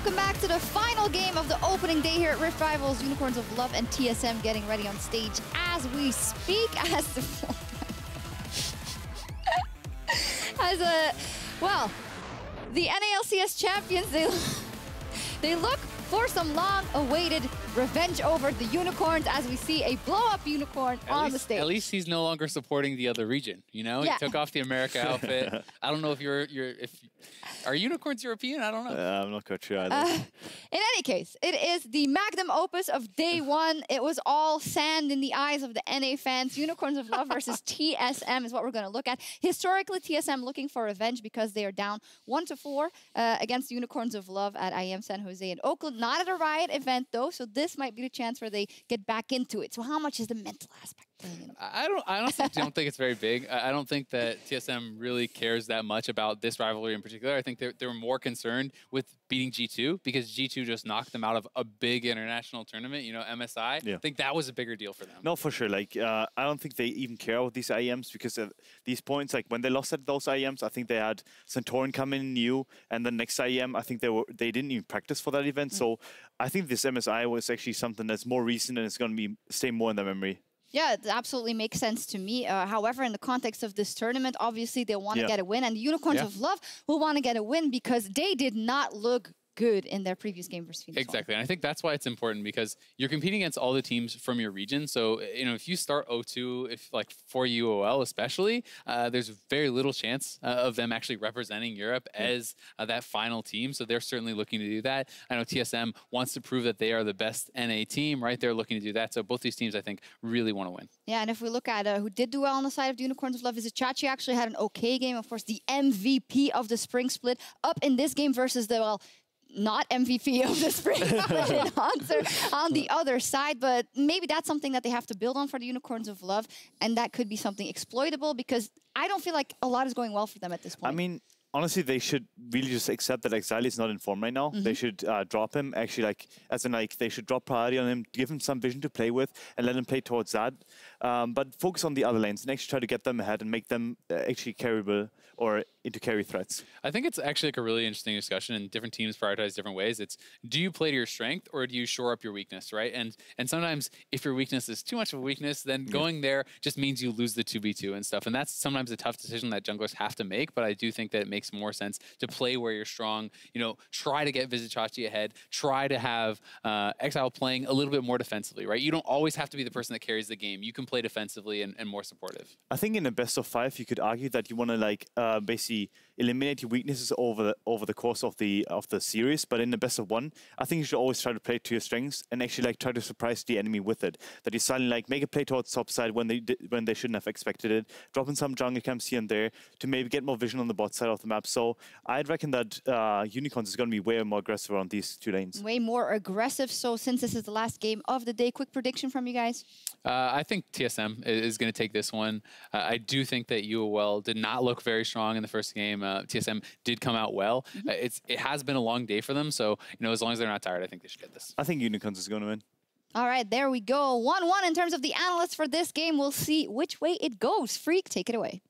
welcome back to the final game of the opening day here at Rift Rivals. Unicorns of Love and TSM getting ready on stage as we speak. Well, the NALCS champions, they look for some long-awaited revenge over the Unicorns as we see a blow-up Unicorn on the stage. At least he's no longer supporting the other region, you know? Yeah. He took off the America outfit. I don't know if are unicorns European? I don't know. I'm not quite sure either. In any case, it is the magnum opus of day one. It was all sand in the eyes of the NA fans. Unicorns of Love versus TSM is what we're going to look at. Historically, TSM looking for revenge because they are down 1-4 against Unicorns of Love at IEM San Jose in Oakland. Not at a Riot event, though, so this might be the chance where they get back into it. So how much is the mental aspect? I honestly don't think it's very big. I don't think that TSM really cares that much about this rivalry in particular. I think they're more concerned with beating G2 because G2 just knocked them out of a big international tournament, you know, MSI. Yeah. I think that was a bigger deal for them. No, for sure. Like, I don't think they even care about these IEMs because of these points. Like, when they lost at those IEMs, I think they had Santorin come in new, and the next IEM, I think they didn't even practice for that event. So I think this MSI was actually something that's more recent and it's going to stay more in their memory. Yeah, it absolutely makes sense to me. However, in the context of this tournament, obviously they want to get a win, and the Unicorns of Love will want to get a win because they did not look good in their previous game versus Phoenix. Exactly, and I think that's why it's important because you're competing against all the teams from your region. So, you know, if you start 0-2, for UOL especially, there's very little chance of them actually representing Europe as that final team. So they're certainly looking to do that. I know TSM wants to prove that they are the best NA team, right? They're looking to do that. So both these teams, I think, really want to win. Yeah, and if we look at who did do well on the side of the Unicorns of Love, Chachi actually had an okay game. Of course, the MVP of the spring split up in this game versus the, well, not MVP of the spring answer on the other side, but maybe that's something that they have to build on for the Unicorns of Love, and that could be something exploitable because I don't feel like a lot is going well for them at this point. I mean, honestly, they should really just accept that Exile is not in form right now. They should drop him, actually, they should drop priority on him, give him some vision to play with, and let him play towards that. But focus on the other lanes and actually try to get them ahead and make them actually carryable or into carry threats. I think it's actually like a really interesting discussion, and different teams prioritize different ways. It's, do you play to your strength or do you shore up your weakness, right? And sometimes if your weakness is too much of a weakness, then going there just means you lose the 2v2 and stuff. And that's sometimes a tough decision that junglers have to make, but I do think that it makes more sense to play where you're strong. You know, try to get Chachi ahead, try to have Exile playing a little bit more defensively, right? You don't always have to be the person that carries the game. You can play defensively and more supportive. I think in a best of 5, you could argue that you want to basically eliminate your weaknesses over the course of the series. But in the best of 1, I think you should always try to play to your strengths and actually try to surprise the enemy with it. That you suddenly make a play towards top side when they shouldn't have expected it, drop in some jungle camps here and there to maybe get more vision on the bot side of the map. So I'd reckon that Unicorns is going to be way more aggressive on these 2 lanes. Way more aggressive. So since this is the last game of the day, quick prediction from you guys? I think TSM is going to take this one. I do think that UOL did not look very strong in the first game. TSM did come out well. It has been a long day for them, so as long as they're not tired, I think they should get this. I think Unicorns is going to win. All right, there we go. 1-1 in terms of the analysts for this game. We'll see which way it goes. Freak, take it away.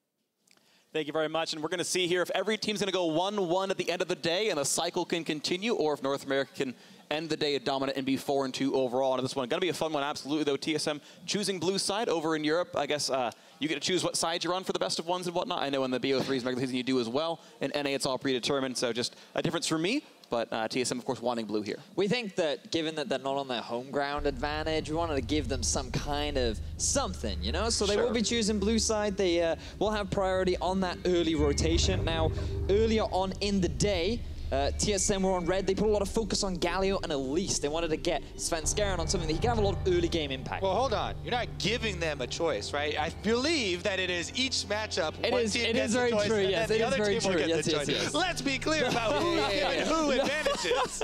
Thank you very much, and we're going to see here if every team's going to go 1-1 at the end of the day and the cycle can continue, or if North America can end the day dominant and be 4-2 overall. And this one going to be a fun one, absolutely, though. TSM choosing blue side over in Europe. I guess you get to choose what side you're on for the best of 1s and whatnot. I know in the BO3's regular season you do as well. In NA, it's all predetermined, so just a difference for me. But TSM, of course, wanting blue here. We think that given that they're not on their home ground advantage, we wanted to give them some kind of something, you know? So they will be choosing blue side. They will have priority on that early rotation. Now, earlier on in the day, TSM were on red. They put a lot of focus on Galio and Elise. They wanted to get Svenskeren on something that he can have a lot of early game impact. Well, hold on. You're not giving them a choice, right? I believe that it is each matchup. It is very true, yes. It is very true. Yes. Let's be clear about who's giving who advantages.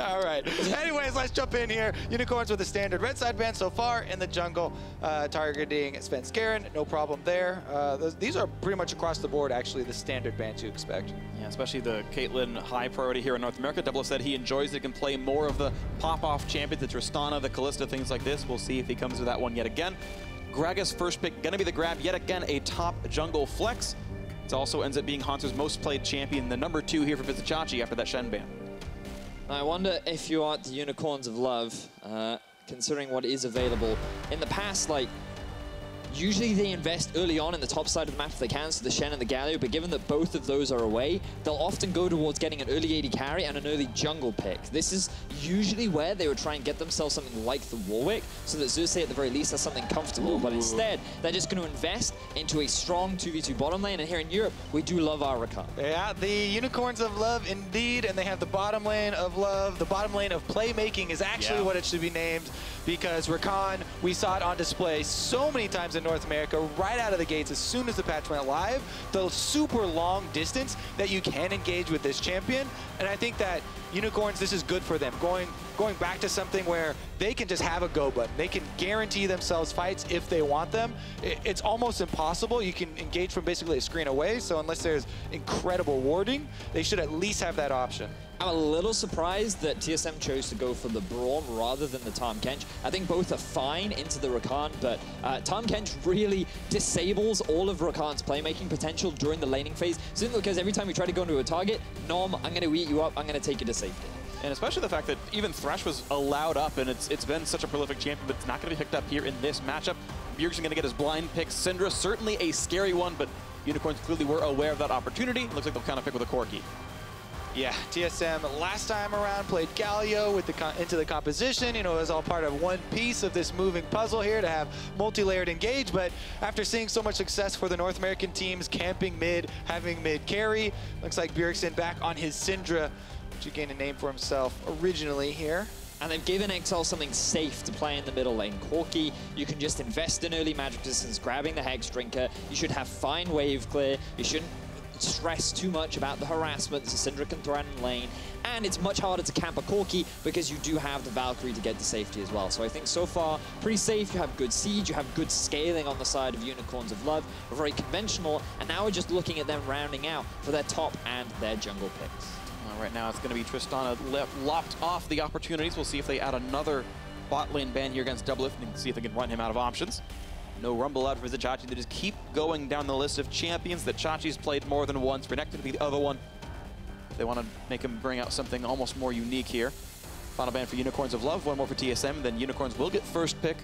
All right. Anyways, let's jump in here. Unicorns with a standard red side ban so far in the jungle, targeting Svenskeren. No problem there. These are pretty much across the board, actually, the standard bans you expect. Yeah, especially the Caitlyn high priority here in North America. Double said he enjoys it, can play more of the pop-off champions, the Tristana, the Kalista, things like this. We'll see if he comes to that one yet again. Gragas first pick, gonna be the grab yet again, a top jungle flex. It also ends up being Hanser's most played champion, the #2 here for Chachi after that Shen ban. I wonder if you are at the Unicorns of Love, considering what is available. In the past, like, usually they invest early on in the top side of the map if they can, so the Shen and the Galio, but given that both of those are away, they'll often go towards getting an early AD carry and an early jungle pick. This is usually where they would try and get themselves something like the Warwick, so that Xerxes at the very least has something comfortable, but instead, they're just going to invest into a strong 2v2 bottom lane, and here in Europe, we do love our Rakan. Yeah, the Unicorns of Love indeed, and they have the bottom lane of love. The bottom lane of playmaking is actually what it should be named, because Rakan, we saw it on display so many times in North America, right out of the gates as soon as the patch went live, the super long distance that you can engage with this champion. And I think that Unicorns, this is good for them. Going back to something where they can just have a go button. They can guarantee themselves fights if they want them. It's almost impossible. You can engage from basically a screen away, so unless there's incredible warding, they should at least have that option. I'm a little surprised that TSM chose to go for the Braum rather than the Tahm Kench. I think both are fine into the Rakan, but Tahm Kench really disables all of Rakan's playmaking potential during the laning phase, simply because every time you try to go into a target, Nom, I'm going to eat you up, I'm going to take you to safety. And especially the fact that even Thresh was allowed up, and it's been such a prolific champion, but it's not going to be picked up here in this matchup. Bjergsen going to get his blind pick. Syndra, certainly a scary one, but Unicorns clearly were aware of that opportunity. Looks like they'll kind of pick with a Corki. Yeah, TSM last time around played Galio with into the composition. You know, it was all part of one piece of this moving puzzle here to have multi-layered engage. But after seeing so much success for the North American teams camping mid, having mid carry, looks like Bjergsen back on his Syndra, which he gained a name for himself originally here. And they've given Exile something safe to play in the middle lane. Corki, you can just invest in early magic resistance, grabbing the Hex Drinker. You should have fine wave clear. You shouldn't stress too much about the harassment that Syndra can threaten lane, and it's much harder to camp a Corki because you do have the Valkyrie to get to safety as well. So I think so far, pretty safe. You have good siege, you have good scaling on the side of Unicorns of Love, very conventional, and now we're just looking at them rounding out for their top and their jungle picks. Right now it's going to be Tristana lopped off the opportunities. We'll see if they add another bot lane ban here against Doublelift and see if they can run him out of options. No Rumble out for Chachi. They just keep going down the list of champions that Chachi's played more than once. Renekton to be the other one. They want to make him bring out something almost more unique here. Final ban for Unicorns of Love, one more for TSM. Then Unicorns will get first pick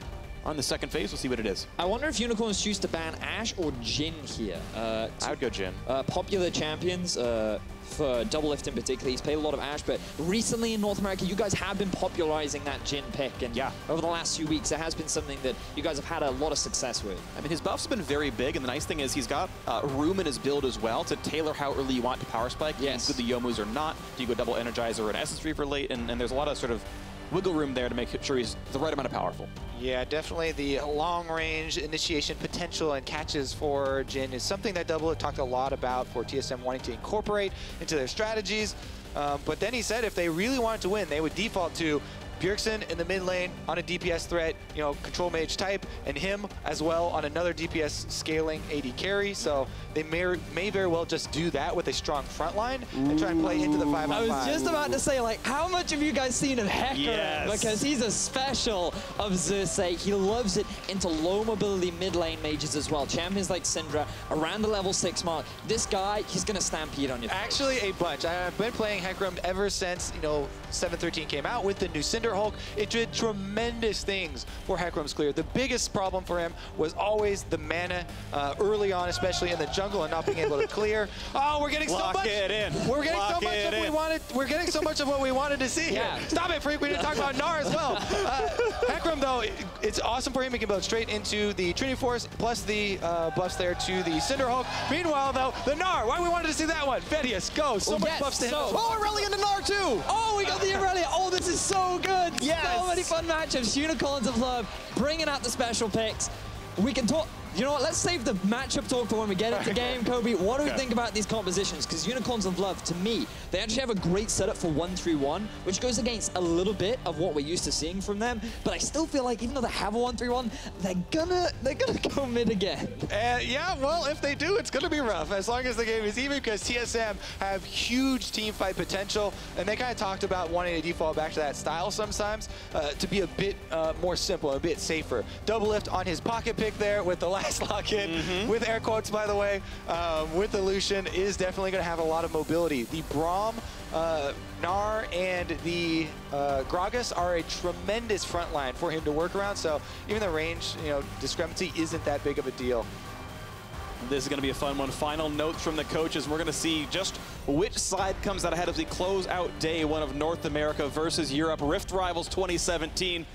on the second phase. We'll see what it is. I wonder if Unicorns choose to ban Ashe or Jhin here. I would go Jhin. Popular champions for Doublelift in particular. He's played a lot of Ashe, but recently in North America, you guys have been popularizing that Jhin pick. And yeah, over the last few weeks, it has been something that you guys have had a lot of success with. I mean, his buffs have been very big, and the nice thing is he's got room in his build as well to tailor how early you want to power spike. Yes. Do the Yomus or not? Do you go double Energizer or an Essence Reaper late? And there's a lot of sort of wiggle room there to make sure he's the right amount of powerful. Yeah, definitely the long-range initiation potential and catches for Jhin is something that Doublelift talked a lot about for TSM wanting to incorporate into their strategies. But then he said if they really wanted to win, they would default to Bjergsen in the mid lane on a DPS threat, you know, control mage type, and him as well on another DPS scaling AD carry. So they may very well just do that with a strong front line and try and play into the 5-on-5. I was just about to say, like, how much have you guys seen of Hecarim? Yes. Because he's a special of Xerxes. He loves it into low mobility mid lane mages as well. Champions like Syndra around the level 6 mark. This guy, he's going to stampede on you. Actually, a bunch. I've been playing Hecarim ever since, you know, 7.13 came out with the new Cinder Hulk. It did tremendous things for Hecarim's clear. The biggest problem for him was always the mana early on, especially in the jungle, and not being able to clear. Oh, we're getting so much. Lock it in. We're getting Lock so much of what we wanted. We're getting so much of what we wanted to see. Yeah. Here. Stop it, freak. We didn't talk about Gnar as well. Hecarim, though, it's awesome for him. He can build straight into the Trinity Force, plus the buffs there to the Cinder Hulk. Meanwhile, though, the Gnar. Why we wanted to see that one? Vedius, go. So much buffs to him. Oh, Irelia into Gnar too. Oh, we got the Irelia. Oh, this is so good. Yes. So many fun matchups. Unicorns of Love bringing out the special picks. We can talk. You know what? Let's save the matchup talk for when we get into game, Kobe. What do we think about these compositions? Because Unicorns of Love, to me, they actually have a great setup for 1-3-1, which goes against a little bit of what we're used to seeing from them. But I still feel like even though they have a 1-3-1, they're gonna go mid again. Yeah, well, if they do, it's gonna be rough. As long as the game is even, because TSM have huge team fight potential, and they kind of talked about wanting to default back to that style sometimes to be a bit more simple, a bit safer. Doublelift on his pocket pick there with the last lock-in, with air quotes, by the way, with the Lucian, is definitely going to have a lot of mobility. The Braum Gnar and the Gragas are a tremendous front line for him to work around, so even the range, discrepancy isn't that big of a deal. This is going to be a fun one. Final notes from the coaches. We're going to see just which side comes out ahead as we close out day one of North America versus Europe. Rift Rivals 2017.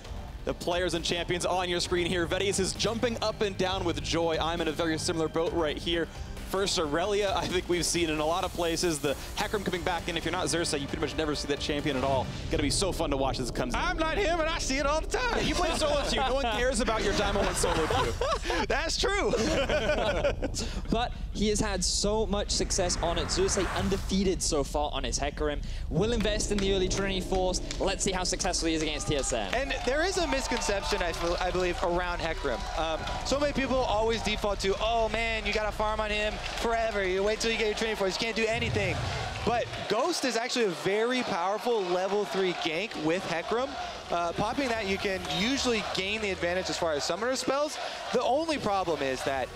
The players and champions on your screen here. Vedius is jumping up and down with joy. I'm in a very similar boat right here. First, Aurelia, I think we've seen in a lot of places. The Hecarim coming back in. If you're not Xerxes, you pretty much never see that champion at all. Gonna be so fun to watch as it comes in. I'm not him, and I see it all the time. You play solo queue. No one cares about your Diamond 1 solo queue. That's true. But he has had so much success on it. Xerxes undefeated so far on his Hecarim. Will invest in the early Trinity Force. Let's see how successful he is against TSM. And there is a misconception, I believe, around Hecarim. So many people always default to, oh man, you gotta farm on him forever. You wait till you get your Trinity Force. You can't do anything. But Ghost is actually a very powerful level 3 gank with Hecarim. Popping that, you can usually gain the advantage as far as summoner spells. The only problem is that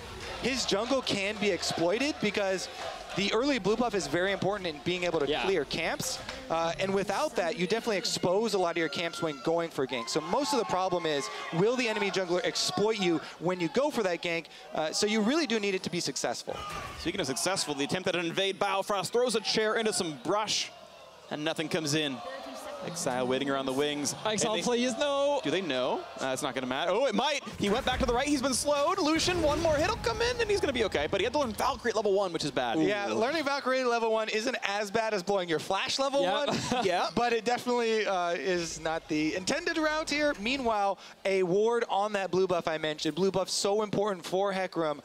his jungle can be exploited because the early blue buff is very important in being able to clear camps. And without that, you definitely expose a lot of your camps when going for gank. So most of the problem is, will the enemy jungler exploit you when you go for that gank? So you really do need it to be successful. Speaking of successful, the attempt at an invade, Biofrost throws a chair into some brush, and nothing comes in. Exile waiting around the wings. Exile please, no. Do they know? It's not going to matter. Oh, it might. He went back to the right. He's been slowed. Lucian, one more hit will come in, and he's going to be okay. But he had to learn Valkyrie at level 1, which is bad. Yeah, learning Valkyrie at level 1 isn't as bad as blowing your Flash level 1. Yeah, but it definitely is not the intended route here. Meanwhile, a ward on that blue buff I mentioned. Blue buff so important for Hecarim.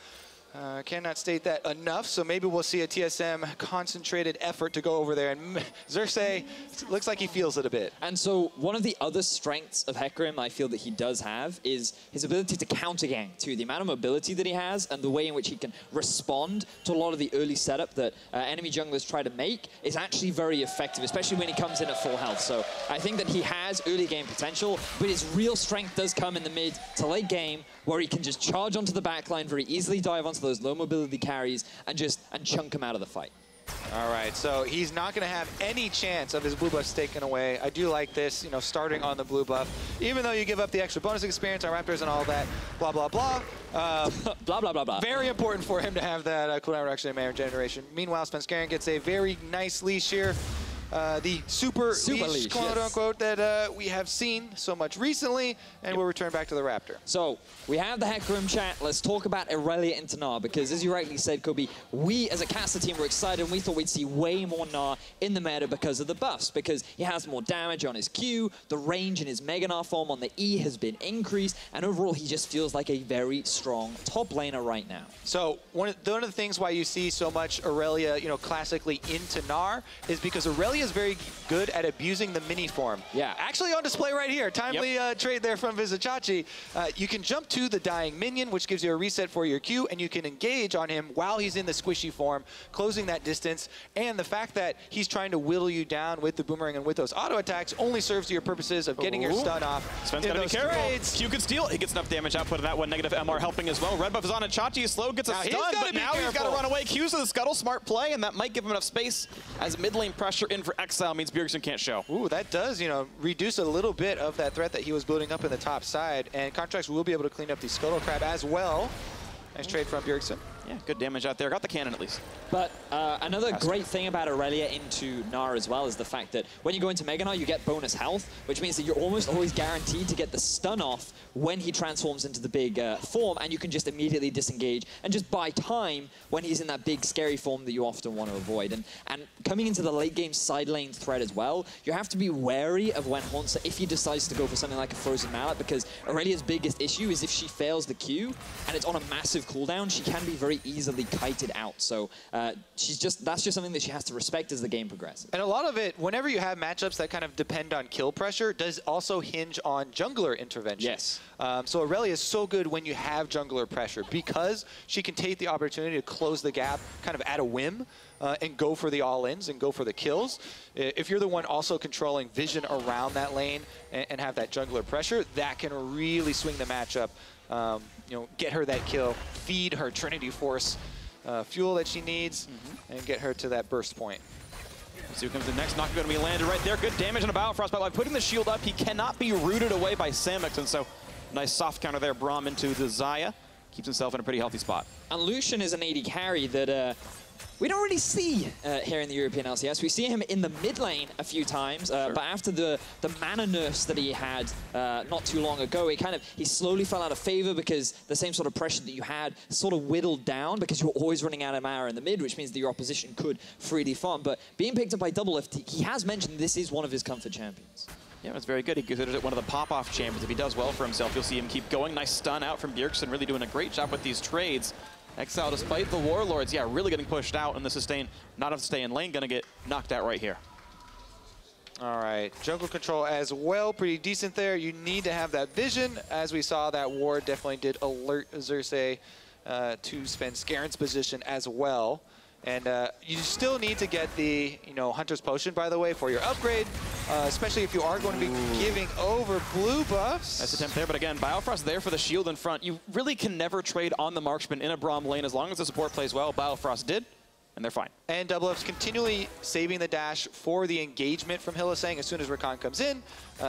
Cannot state that enough, so maybe we'll see a TSM concentrated effort to go over there. And Xerxes looks like he feels it a bit. And so one of the other strengths of Hecarim I feel that he does have is his ability to counter gank too. The amount of mobility that he has and the way in which he can respond to a lot of the early setup that enemy junglers try to make is actually very effective, especially when he comes in at full health. So I think that he has early game potential, but his real strength does come in the mid to late game, where he can just charge onto the backline, very easily dive onto those low mobility carries and chunk him out of the fight. All right, so he's not going to have any chance of his blue buff taken away. I do like this, starting on the blue buff. Even though you give up the extra bonus experience on Raptors and all that, blah, blah, blah. Blah, blah, blah, blah. Very important for him to have that cooldown reduction in mana generation. Meanwhile, Svenskeren gets a very nice leash here. The super leash, quote-unquote, that we have seen so much recently, and we'll return back to the Raptor. So, we have the Hecarim chat. Let's talk about Aurelia into Gnar, because as you rightly said, Kobe, we as a caster team were excited, and we thought we'd see way more Gnar in the meta because of the buffs, because he has more damage on his Q, the range in his Mega Gnar form on the E has been increased, and overall he just feels like a very strong top laner right now. So, one of the things why you see so much Aurelia, classically into Gnar, is because Aurelia is very good at abusing the mini form. Yeah. Actually on display right here. Timely trade there from Vizichachi. You can jump to the dying minion, which gives you a reset for your Q, and you can engage on him while he's in the squishy form, closing that distance. And the fact that he's trying to whittle you down with the boomerang and with those auto attacks only serves to your purposes of getting your stun off. Sven's got to be careful. Q could steal. He gets enough damage output of that one. Negative MR helping as well. Red buff is on it. Chachi is slow, gets a stun, but now he's got to run away. Q's to the scuttle. Smart play, and that might give him enough space as mid lane pressure in for Exile means Bjergsen can't show. Ooh, that does, reduce a little bit of that threat that he was building up in the top side, and Contracts will be able to clean up the Scuttle Crab as well. Nice trade from Bjergsen. Yeah, good damage out there. Got the cannon at least. But another great thing about Aurelia into Gnar as well is the fact that when you go into Mega Gnar, you get bonus health, which means that you're almost always guaranteed to get the stun off when he transforms into the big form, and you can just immediately disengage and just buy time when he's in that big scary form that you often want to avoid. And coming into the late game side lane threat as well, you have to be wary of when Hauntzer, if he decides to go for something like a Frozen Mallet, because Aurelia's biggest issue is if she fails the Q and it's on a massive cooldown, she can be very easily kited out. So that's just something that she has to respect as the game progresses. And a lot of it, whenever you have matchups that kind of depend on kill pressure, does also hinge on jungler intervention. Yes. So Aurelia is so good when you have jungler pressure because she can take the opportunity to close the gap kind of at a whim and go for the all-ins and go for the kills. If you're the one also controlling vision around that lane and have that jungler pressure, that can really swing the matchup. Get her that kill, feed her Trinity Force fuel that she needs, and get her to that burst point. See who comes in next. Not going to be landed right there. Good damage on a Biofrost, but by putting the shield up, he cannot be rooted away by Samix, and so nice soft counter there. Braum into the Xayah. Keeps himself in a pretty healthy spot. And Lucian is an AD carry that we don't really see here in the European LCS. We see him in the mid lane a few times, Sure. but after the mana nerfs that he had not too long ago, he slowly fell out of favor because the same sort of pressure that you had sort of whittled down because you're always running out of mana in the mid, which means that your opposition could freely farm. But being picked up by Doublelift, he has mentioned this is one of his comfort champions. Yeah, it's very good. He considers it one of the pop-off champions. If he does well for himself, you'll see him keep going. Nice stun out from Bjergsen, really doing a great job with these trades. Exile, despite the Warlords, yeah, really getting pushed out in the sustain. Not enough to stay in lane, gonna get knocked out right here. All right, jungle control as well, pretty decent there. You need to have that vision. As we saw, that ward definitely did alert Xerxes to spend Scaren's position as well. And you still need to get the, Hunter's Potion, by the way, for your upgrade, especially if you are going to be giving over blue buffs. Nice attempt there, but again, Biofrost there for the shield in front. You really can never trade on the Marksman in a Braum lane as long as the support plays well. Biofrost did, and they're fine. And Doublelift's continually saving the dash for the engagement from Hylissang as soon as Rakan comes in.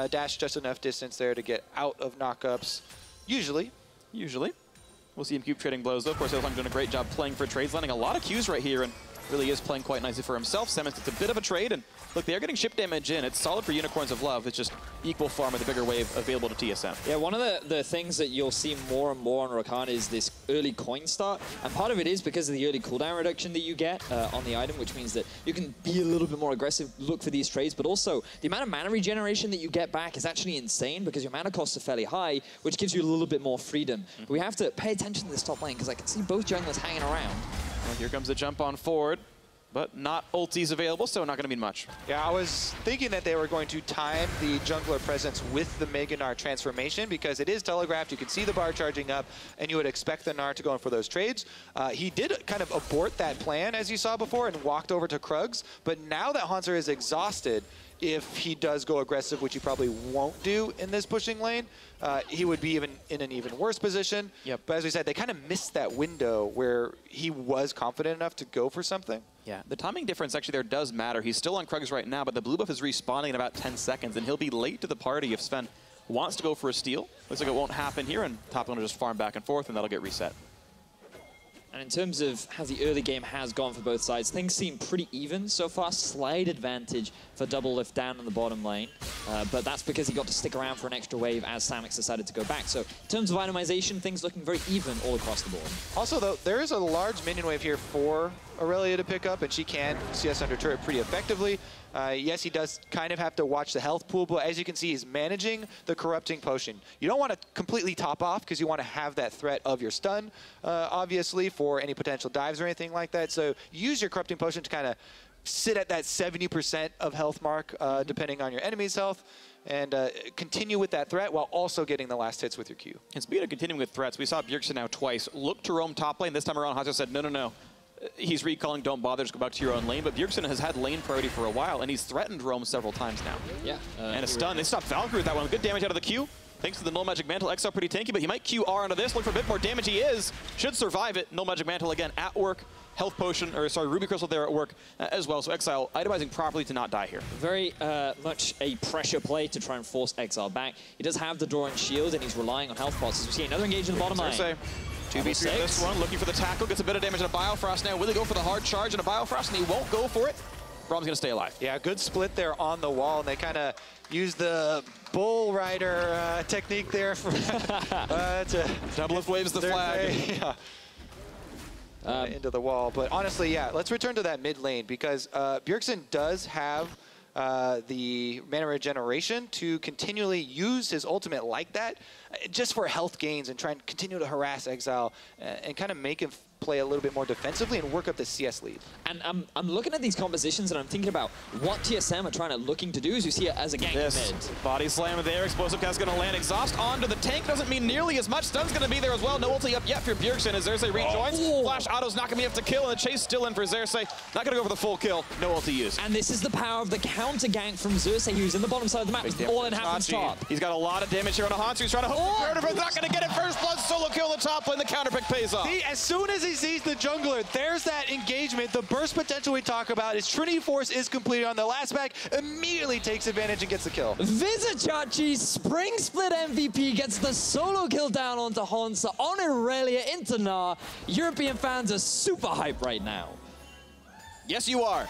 Dash just enough distance there to get out of knockups, usually. We'll see him keep trading blows, though. Of course, Hylissang's doing a great job playing for trades, landing a lot of Qs right here, and really is playing quite nicely for himself. Semens gets a bit of a trade, and look, they are getting ship damage in. It's solid for Unicorns of Love. It's just equal farm with a bigger wave available to TSM. Yeah, one of the things that you'll see more and more on Rakan is this early coin start, and part of it is because of the early cooldown reduction that you get on the item, which means that you can be a little bit more aggressive, look for these trades, but also the amount of mana regeneration that you get back is actually insane because your mana costs are fairly high, which gives you a little bit more freedom. But we have to pay attention to this top lane because I can see both junglers hanging around. Well, here comes the jump on forward, but not ultis available, so not going to mean much. Yeah, I was thinking that they were going to time the jungler presence with the Mega Gnar transformation because it is telegraphed. You can see the bar charging up, and you would expect the Gnar to go in for those trades. He did kind of abort that plan, as you saw before, and walked over to Krugs. But now that Hanser is exhausted, if he does go aggressive, which he probably won't do in this pushing lane, he would be in an even worse position. Yep. But as we said, they kind of missed that window where he was confident enough to go for something. Yeah, the timing difference actually there does matter. He's still on Krugs right now, but the blue buff is respawning in about 10 seconds, and he'll be late to the party if Sven wants to go for a steal. Looks like it won't happen here, and top lane will just farm back and forth, and that'll get reset. And in terms of how the early game has gone for both sides, things seem pretty even so far. Slight advantage for Doublelift down in the bottom lane, but that's because he got to stick around for an extra wave as Samix decided to go back. So in terms of itemization, things looking very even all across the board. Also, though, there is a large minion wave here for Aurelia to pick up, and she can CS under turret pretty effectively. Yes, he does kind of have to watch the health pool, but as you can see, he's managing the Corrupting Potion. You don't want to completely top off because you want to have that threat of your stun, obviously, for any potential dives or anything like that. So use your Corrupting Potion to kind of sit at that 70% of health mark, depending on your enemy's health, and continue with that threat while also getting the last hits with your Q. And speaking of continuing with threats, we saw Bjergsen now twice look to roam top lane. This time around, Hanzo said, no. He's recalling, don't bother, just go back to your own lane. But Bjergsen has had lane priority for a while, and he's threatened roam several times now. Yeah. And a stun. They stopped Valkyrie with that one. Good damage out of the Q. Thanks to the Null Magic Mantle. Exile pretty tanky, but he might QR onto this. Look for a bit more damage. He is. Should survive it. Null Magic Mantle again at work. Health Potion, or sorry, Ruby Crystal there at work as well. So Exile itemizing properly to not die here. Very much a pressure play to try and force Exile back. He does have the Doran Shield, and he's relying on health pots. As we see another engage in the bottom lane. 2v3 this one, looking for the tackle, gets a bit of damage on a Biofrost now. Will he go for the hard charge on a Biofrost, and he won't go for it? Braum's gonna stay alive. Yeah, good split there on the wall, and they kind of use the bull rider technique there for Doublelift waves the flag. Yeah. Into the wall. But honestly, yeah, let's return to that mid lane because Bjergsen does have the mana regeneration to continually use his ultimate like that, just for health gains and try and continue to harass Exile and kind of make him play a little bit more defensively and work up the CS lead. And I'm looking at these compositions and I'm thinking about what TSM are looking to do as you see it as a gank mid. Body slam there, explosive cast gonna land, exhaust onto the tank, doesn't mean nearly as much, stun's gonna be there as well, no ulti up yet for Bjergsen as Xerxes rejoins, flash auto's not gonna be enough to kill, and the chase still in for Xerxes, not gonna go for the full kill, no ulti used. And this is the power of the counter gank from Xerxes, who's in the bottom side of the map, all in happens top. He's got a lot of damage here on a Hansu, he's trying to hook the counter, but not gonna get it, first blood, solo kill on the top lane, the counter pick pays off. See, as soon as he he sees the jungler, there's that engagement. The burst potential we talk about is Trinity Force is completed on the last back, immediately takes advantage and gets the kill. Vizicachi, Spring Split MVP, gets the solo kill down onto Hansa, on Irelia, into Gnar. European fans are super hyped right now. Yes, you are.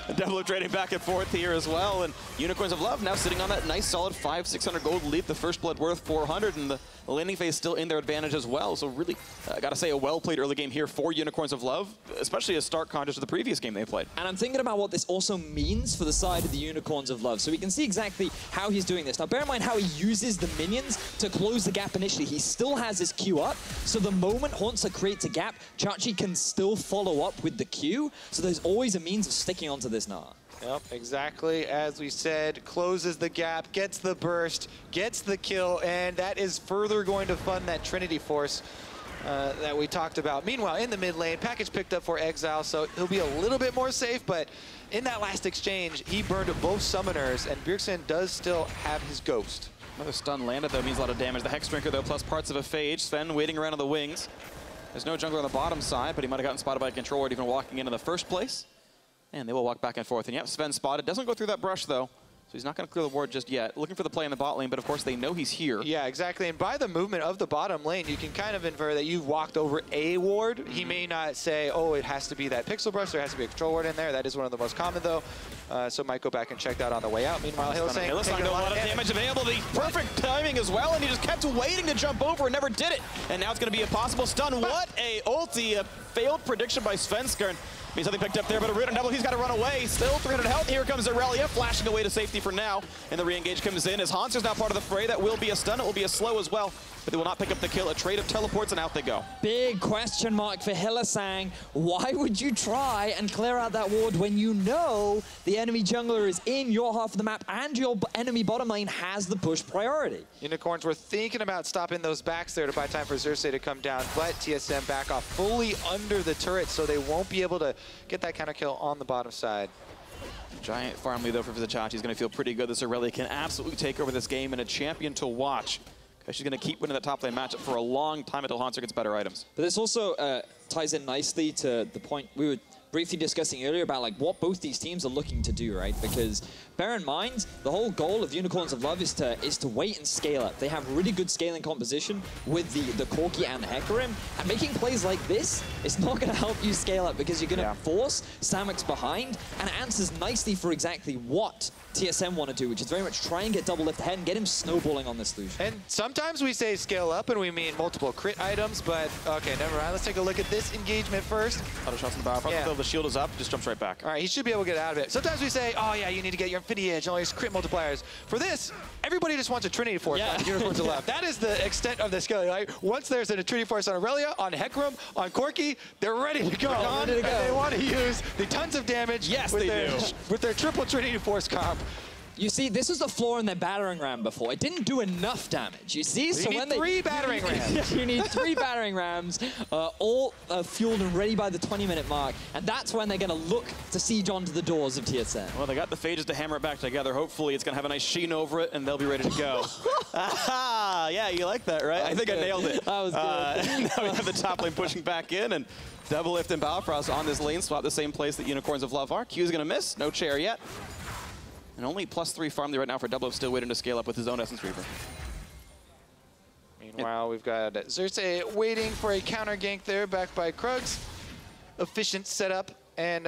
And Devil trading back and forth here as well. And Unicorns of Love now sitting on that nice solid 500-600 gold lead. The first blood worth 400, and the landing phase still in their advantage as well. So really, I gotta say, a well-played early game here for Unicorns of Love, especially a stark contrast to the previous game they played. And I'm thinking about what this also means for the side of the Unicorns of Love. So we can see exactly how he's doing this. Now, bear in mind how he uses the minions to close the gap initially. He still has his Q up, so the moment Hansa creates a gap, Chachi can still follow up with the Q. So there's always a means of sticking onto this Gnar. Yep, exactly as we said, closes the gap, gets the burst, gets the kill, and that is further going to fund that Trinity Force that we talked about. Meanwhile, in the mid lane, package picked up for Exile, so he'll be a little bit more safe, but in that last exchange, he burned both summoners, and Bjergsen does still have his Ghost. Another stun landed, though, means a lot of damage. The Hex Drinker, though, plus parts of a Phage. Sven waiting around on the wings. There's no jungler on the bottom side, but he might have gotten spotted by a controller even walking in the first place. And they will walk back and forth. And yep, Sven spotted. Doesn't go through that brush, though. So he's not going to clear the ward just yet. Looking for the play in the bot lane, but of course they know he's here. Yeah, exactly. And by the movement of the bottom lane, you can kind of infer that you've walked over a ward. He may not say, oh, it has to be that pixel brush. There has to be a control ward in there. That is one of the most common, though. So might go back and check that on the way out. Meanwhile, Hylissang taking a lot of damage available. The perfect timing as well, and he just kept waiting to jump over and never did it. And now it's going to be a possible stun. What a ulti. A failed prediction by Svenskern. Means something picked up there, but a root on double, he's got to run away. Still 300 health. Here comes Irelia, flashing away to safety for now. And the re-engage comes in as Hanser's now part of the fray. That will be a stun. It will be a slow as well, but they will not pick up the kill. A trade of teleports, and out they go. Big question mark for Hylissang. Why would you try and clear out that ward when you know the enemy jungler is in your half of the map and your enemy bottom lane has the push priority? Unicorns were thinking about stopping those backs there to buy time for Xerxes to come down, but TSM back off fully under the turret, so they won't be able to get that counter kill on the bottom side. Giant farm lead, though, for Vizicachi. He's going to feel pretty good. This Irelia can absolutely take over this game, and a champion to watch. Because she's going to keep winning that top lane matchup for a long time until Hanser gets better items. But this also ties in nicely to the point we were briefly discussing earlier about like what both these teams are looking to do, right? Because bear in mind, the whole goal of Unicorns of Love is to wait and scale up. They have really good scaling composition with the Corki and the Hecarim, and making plays like this is not going to help you scale up because you're going to force Samux behind, and it answers nicely for exactly what TSM want to do, which is very much try and get double lift ahead and get him snowballing on this Lucian. And sometimes we say scale up and we mean multiple crit items, but okay, never mind. Let's take a look at this engagement first. Auto shots in the power. Yeah. The shield is up, just jumps right back. All right, he should be able to get out of it. Sometimes we say, oh yeah, you need to get your Infinity Edge and all these crit multipliers. For this, everybody just wants a Trinity Force on the Unicorns of Love. That is the extent of the skill. Like, once there's a Trinity Force on Irelia, on Hecarim, on Corki, they're ready to go. And they want to use the tons of damage with their triple Trinity Force comp. You see, this was the flaw in their battering ram before. It didn't do enough damage. You see, so when three battering rams. You need 3 battering rams, all fueled and ready by the 20-minute mark, and that's when they're going to look to siege onto the doors of TSM. Well, they got the phages to hammer it back together. Hopefully, it's going to have a nice sheen over it, and they'll be ready to go. Aha! Yeah, you like that, right? I think I nailed it. That was good. Now we have the top lane pushing back in, and double lift and Bifrost on this lane swap, the same place that Unicorns of Love are. Q's going to miss. No chair yet. And only +3 farm there right now for Double, still waiting to scale up with his own Essence Reaver. Meanwhile, we've got Xerxes waiting for a counter gank there, backed by Krugs. Efficient setup, and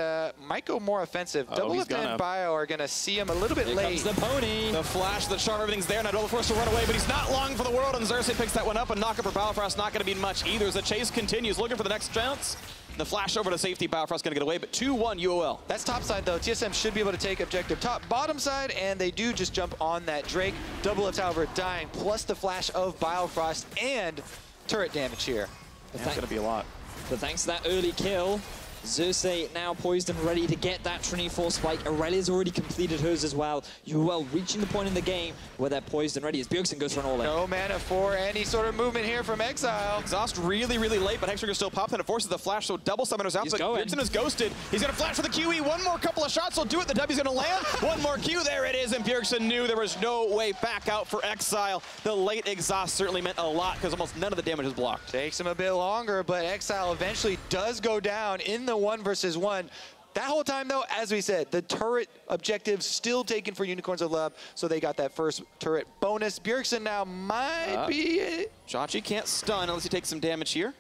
might go more offensive. Double Lift and Bio are going to see him a little bit late. Here comes the pony. The flash, the charm, everything's there. Now Double forced to run away, but he's not long for the world, and Xerxes picks that one up, and knock-up for Bifrost not going to be much either as the chase continues, looking for the next chance. The flash over to safety, Bifrost going to get away, but 2-1 UOL. That's top side, though. TSM should be able to take objective top, bottom side, and they do just jump on that Drake. Double Lift, however, dying, plus the flash of Bifrost and turret damage here. That's going to be a lot. But thanks to that early kill, Xerxes now poised and ready to get that Trinity Force spike. Aurelia's already completed hers as well. UOL reaching the point in the game where they're poised and ready as Bjergsen goes for an all-in. No mana for any sort of movement here from Exile. Exhaust really, really late, but Hextrigger still pops and it forces the flash, so double summoners out. He's But going. Bjergsen is ghosted. He's going to flash for the QE. One more couple of shots will do it. The W's going to land. One more Q. There it is, and Bjergsen knew there was no way back out for Exile. The late exhaust certainly meant a lot because almost none of the damage is blocked. Takes him a bit longer, but Exile eventually does go down in the 1v1. That whole time, though, as we said, the turret objective still taken for Unicorns of Love, so they got that first turret bonus. Bjergsen now might be it. Chachi can't stun unless he takes some damage here.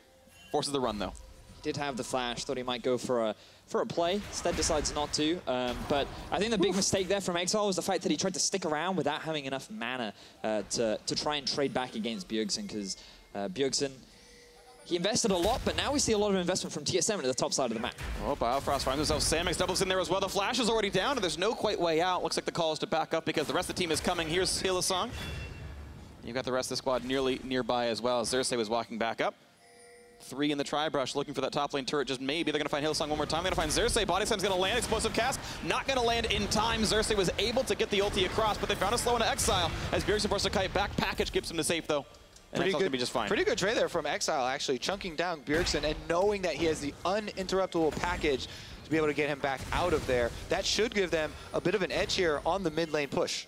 Forces the run, though. Did have the flash, thought he might go for a play, instead decides not to. But I think the big mistake there from Exile was the fact that he tried to stick around without having enough mana to try and trade back against Bjergsen, because Bjergsen, he invested a lot, but now we see a lot of investment from TSM at the top side of the map. Oh, Biofrost finds himself. Samix doubles in there as well. The flash is already down, and there's no quite way out. Looks like the call is to back up because the rest of the team is coming. Here's Hylissang. You've got the rest of the squad nearby as well. Xerxes was walking back up. 3 in the tri-brush, looking for that top lane turret. Just maybe they're going to find Hylissang one more time. They're going to find Xerxes. Body slam's going to land. Explosive cast. Not going to land in time. Xerxes was able to get the ulti across, but they found a slow into Exile as Bjergsen forced a kite back. Package gives him the safe, though. And Exile's going to be just fine. Pretty good trade there from Exile, actually, chunking down Bjergsen and knowing that he has the uninterruptible package to be able to get him back out of there. That should give them a bit of an edge here on the mid lane push.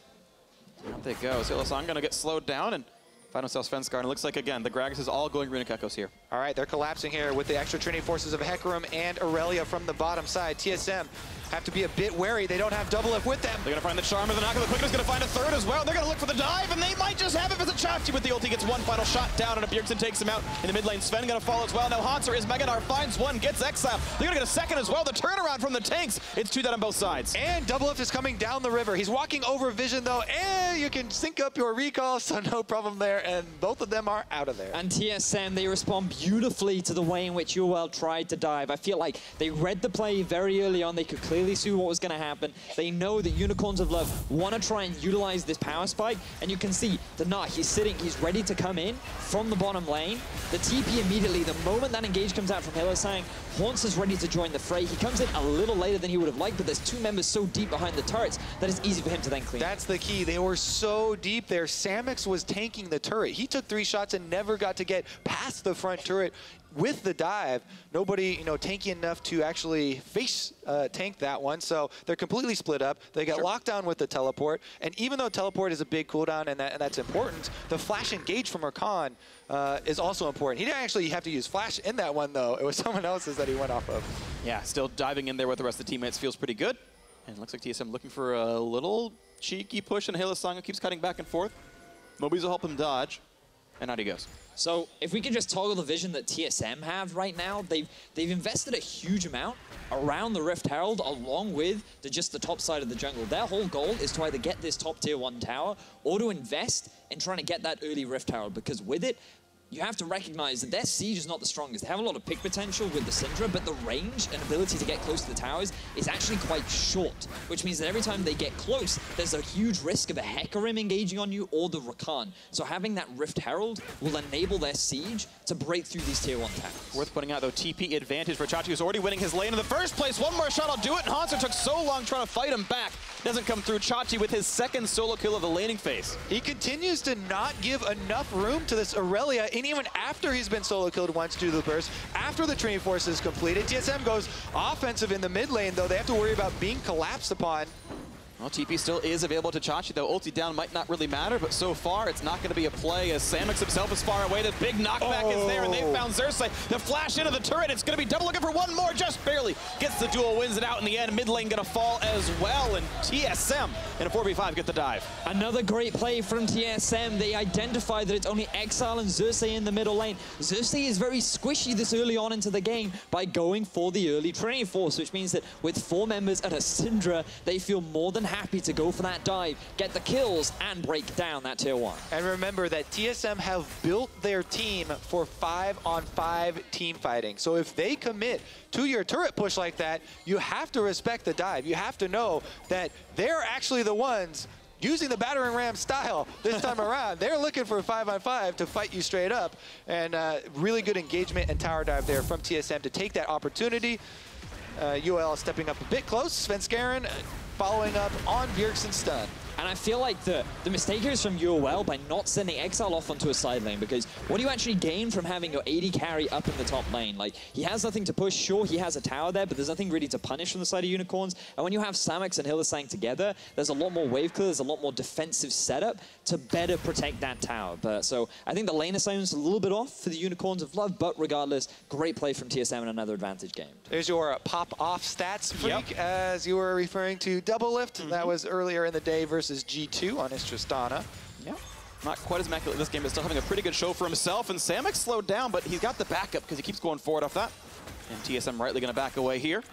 Out they go. Hylissang going to get slowed down and find himself Svenskar. And it looks like, again, the Gragas is all going Runic Echoes here. All right, they're collapsing here with the extra Trinity forces of Hecarim and Aurelia from the bottom side. TSM have to be a bit wary. They don't have Double F with them. They're going to find the Charmer. The Knock of the Quickness going to find a third as well. They're going to look for the dive, and they might just have it as a Chachi with the ulti. Gets one final shot down, and Bjergsen takes him out in the mid lane. Sven going to fall as well. Now Hanser is Megadar, finds one, gets Exile. They're going to get a second as well. The turnaround from the tanks. It's 2 down on both sides. And Double F is coming down the river. He's walking over Vision, though, and you can sync up your recall, so no problem there. And both of them are out of there. And TSM, they respond beautifully to the way in which UOL tried to dive. I feel like they read the play very early on. They could clearly see what was going to happen. They know that Unicorns of Love want to try and utilize this power spike, and you can see the Knock, he's sitting, he's ready to come in from the bottom lane. The TP immediately, the moment that engage comes out from Hylissang, Haunts is ready to join the fray. He comes in a little later than he would have liked, but there's 2 members so deep behind the turrets that it's easy for him to then clean. That's the key. They were so deep there. Samix was tanking the turret. He took 3 shots and never got to get past the front turret with the dive. Nobody, tanky enough to actually face tank that one, so they're completely split up. They got locked down with the teleport, and even though teleport is a big cooldown and that's important, the flash engage from Rakan is also important. He didn't actually have to use flash in that one, though. It was someone else's that he went off of. Yeah, still diving in there with the rest of the teammates feels pretty good. And it looks like TSM looking for a little cheeky push, and Hylissang keeps cutting back and forth. Mobies will help him dodge, and out he goes. So if we can just toggle the vision that TSM have right now, they've invested a huge amount around the Rift Herald along with just the top side of the jungle. Their whole goal is to either get this top tier 1 tower or to invest in trying to get that early Rift Herald, because with it, you have to recognize that their siege is not the strongest. They have a lot of pick potential with the Syndra, but the range and ability to get close to the towers is actually quite short, which means that every time they get close, there's a huge risk of a Hecarim engaging on you or the Rakan. So having that Rift Herald will enable their siege to break through these tier 1 towers. Worth pointing out, though, TP advantage for Chachi, who's already winning his lane in the first place. One more shot, I'll do it, and Hanser took so long trying to fight him back. Doesn't come through. Chachi with his 2nd solo kill of the laning phase. He continues to not give enough room to this Aurelia, and even after he's been solo killed once due to the burst, after the Trinity Force is completed, TSM goes offensive in the mid lane, though they have to worry about being collapsed upon. Well, TP still is available to Chachi, though. Ulti down might not really matter, but so far it's not going to be a play as Samix himself is far away. The big knockback is there, and they found Xerxes. The flash into the turret. It's going to be double looking for one more, just barely. Gets the duel, wins it out in the end. Mid lane going to fall as well, and TSM in a 4v5 get the dive. Another great play from TSM. They identify that it's only Exile and Xerxes in the middle lane. Xerxes is very squishy this early on into the game by going for the early Trinity Force, which means that with 4 members and a Syndra, they feel more than happy to go for that dive, get the kills, and break down that tier 1. And remember that TSM have built their team for 5-on-5 team fighting. So if they commit to your turret push like that, you have to respect the dive. You have to know that they're actually the ones using the battering ram style this time around. They're looking for 5-on-5 to fight you straight up. And really good engagement and tower dive there from TSM to take that opportunity. UOL stepping up a bit close. Svenskeren following up on Bjergsen's stun. And I feel like the mistake here is from UOL by not sending Exile off onto a side lane, because what do you actually gain from having your AD carry up in the top lane? Like, he has nothing to push. Sure, he has a tower there, but there's nothing really to punish from the side of Unicorns. And when you have Samux and Hylissang together, there's a lot more wave clear, there's a lot more defensive setup to better protect that tower. But so I think the lane assignment's a little bit off for the Unicorns of Love, but regardless, great play from TSM and another advantage game. There's your pop-off stats, Freak, as you were referring to double lift. That was earlier in the day versus G2 on his Tristana. Yeah. Not quite as immaculate in this game, but still having a pretty good show for himself. And Samux slowed down, but he's got the backup because he keeps going forward off that. And TSM rightly going to back away here.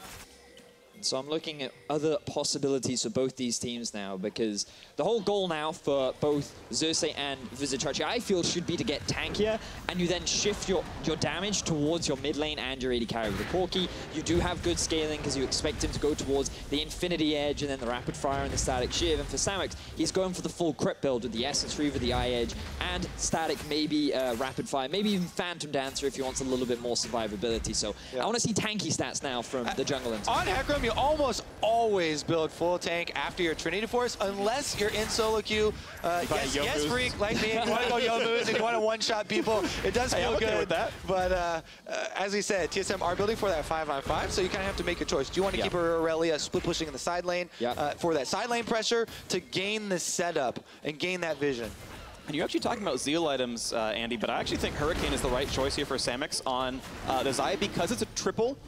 So I'm looking at other possibilities for both these teams now, because the whole goal now for both Xerxes and Vizicachi, I feel, should be to get tankier, and you then shift your damage towards your mid lane and your AD carry with the Corki. You do have good scaling because you expect him to go towards the Infinity Edge and then the Rapid Fire and the Static Shiv. And for Samux, he's going for the full crit build with the Essence Reaver, the Eye Edge, and Static, maybe Rapid Fire, maybe even Phantom Dancer if he wants a little bit more survivability. So I want to see tanky stats now from the jungle. On Hecarim, you almost always build full tank after your Trinity Force, unless you're in solo queue. Yes, Freak, like me, you want to go Yomu's and you want to one-shot people. It does feel good. With that. But as we said, TSM are building for that 5-on-5, so you kind of have to make a choice. Do you want to keep Aurelia split pushing in the side lane for that side lane pressure to gain the setup and gain that vision? And you're actually talking about Zeal items, Andy, but I actually think Hurricane is the right choice here for Samux on the Xayah, because it's a triple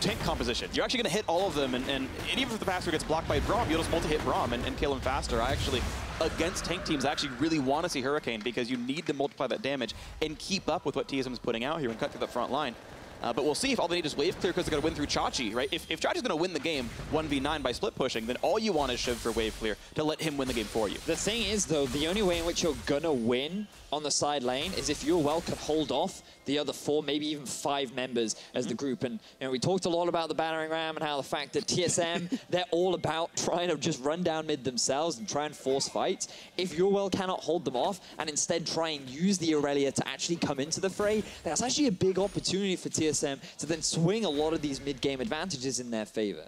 tank composition. You're actually going to hit all of them, and even if the passer gets blocked by Braum, you'll just multi-hit Braum and kill him faster. I actually, against tank teams, I actually really want to see Hurricane, because you need to multiply that damage and keep up with what TSM is putting out here and cut through the front line. But we'll see if all they need is wave clear because they're going to win through Chachi, right? If Chachi's going to win the game 1v9 by split pushing, then all you want is Shiv for wave clear to let him win the game for you. The thing is, though, the only way in which you're going to win on the side lane is if UOL can hold off the other 4, maybe even 5 members as the group. And we talked a lot about the battering ram and how the fact that TSM, they're all about trying to just run down mid themselves and try and force fights. If UOL cannot hold them off and instead try and use the Aurelia to actually come into the fray, that's actually a big opportunity for TSM to then swing a lot of these mid-game advantages in their favor.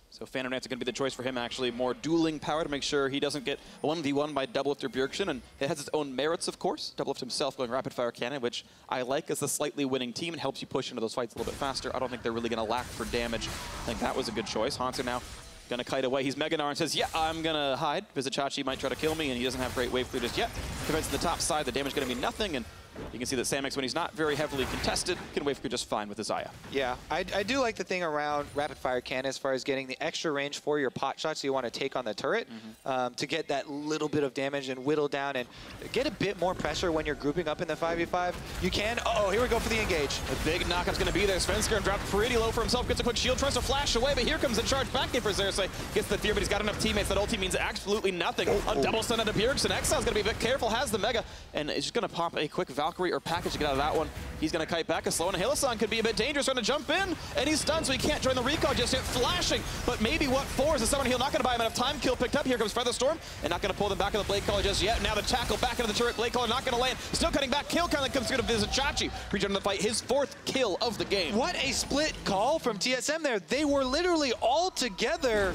So Phantom Knight's going to be the choice for him, actually. More dueling power to make sure he doesn't get 1v1 by Doublelift or Bjergsen. And it has its own merits, of course. Doublelift himself going Rapid Fire Cannon, which I like as a slightly winning team and helps you push into those fights a little bit faster. I don't think they're really going to lack for damage. I think that was a good choice. Hanser now going to kite away. He's Mega Gnar and says, yeah, I'm going to hide. Vizicachi might try to kill me, and he doesn't have great wave clear just yet. Defense to the top side, the damage going to be nothing. And you can see that Samux, when he's not very heavily contested, can wave clear just fine with his Xayah. Yeah, I do like the thing around Rapid Fire Cannon as far as getting the extra range for your pot shots you want to take on the turret to get that little bit of damage and whittle down and get a bit more pressure when you're grouping up in the 5v5. You can, oh, here we go for the engage. The big knockup's going to be there. Svenskeren dropped pretty low for himself, gets a quick shield, tries to flash away, but here comes the charge back in for Xerxes. Gets the fear, but he's got enough teammates. That ulti means absolutely nothing. A double stun out of Bjergsen. Exile's going to be a bit careful, has the Mega, and is just going to pop a quick Valkyrie or package to get out of that one. He's going to kite back a slow, and Hylissang could be a bit dangerous, trying to jump in, and he's stunned, so he can't join the recall just yet. Flashing, but maybe what for is the Summoner Heal not going to buy him enough time. Kill picked up. Here comes Featherstorm, and not going to pull them back in the Blade Caller just yet. Now the tackle back into the turret. Blade Caller not going to land. Still cutting back. Kill kind of comes through to Vizicachi. Rejoining the fight, his 4th kill of the game. What a split call from TSM there. They were literally all together.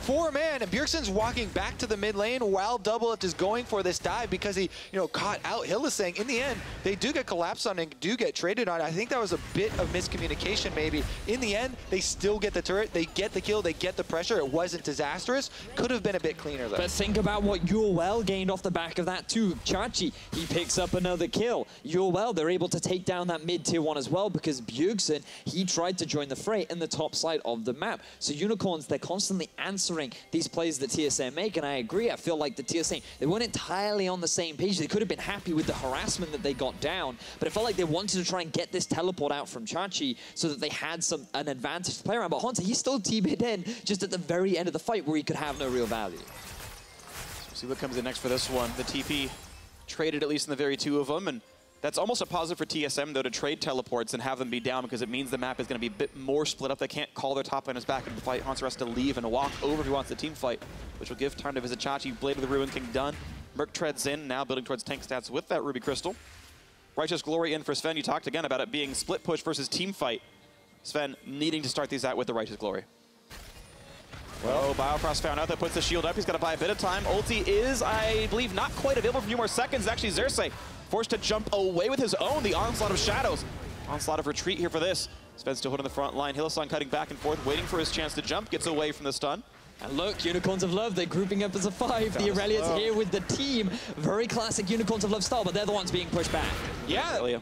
4-man, and Bjergsen's walking back to the mid lane while Doublelift is going for this dive because he, caught out Hylissang. In the end, they do get collapsed on and do get traded on. I think that was a bit of miscommunication maybe. In the end, they still get the turret, they get the kill, they get the pressure. It wasn't disastrous. Could have been a bit cleaner though. But think about what UOL gained off the back of that too. Chachi, he picks up another kill. UOL, they're able to take down that mid tier 1 as well because Bjergsen, he tried to join the fray in the top side of the map. So Unicorns, they're constantly answering these plays that TSM make, and I agree. I feel like the TSM, they weren't entirely on the same page. They could have been happy with the harassment that they got down, but it felt like they wanted to try and get this teleport out from Chachi so that they had an advantage to play around. But Hunter, he still TB'd in just at the very end of the fight where he could have no real value. We'll see what comes in next for this one. The TP traded at least in the very 2 of them, and that's almost a positive for TSM, though, to trade teleports and have them be down because it means the map is going to be a bit more split up. They can't call their top laners back into the fight. Hanser has to leave and walk over if he wants the team fight, which will give time to Vizicachi. Blade of the Ruin King done. Merc treads in, now building towards tank stats with that Ruby Crystal. Righteous Glory in for Sven. You talked again about it being split push versus team fight. Sven needing to start these out with the Righteous Glory. Well, Biofrost found out that puts the shield up. He's got to buy a bit of time. Ulti is, I believe, not quite available for a few more seconds. Actually, Xerxes forced to jump away with his own. The Onslaught of Shadows. Onslaught of Retreat here for this. Sven still holding the front line. Hylissang cutting back and forth, waiting for his chance to jump. Gets away from the stun. And look, Unicorns of Love, they're grouping up as a 5. The Aurelia's here with the team. Very classic Unicorns of Love style, but they're the ones being pushed back. Yeah.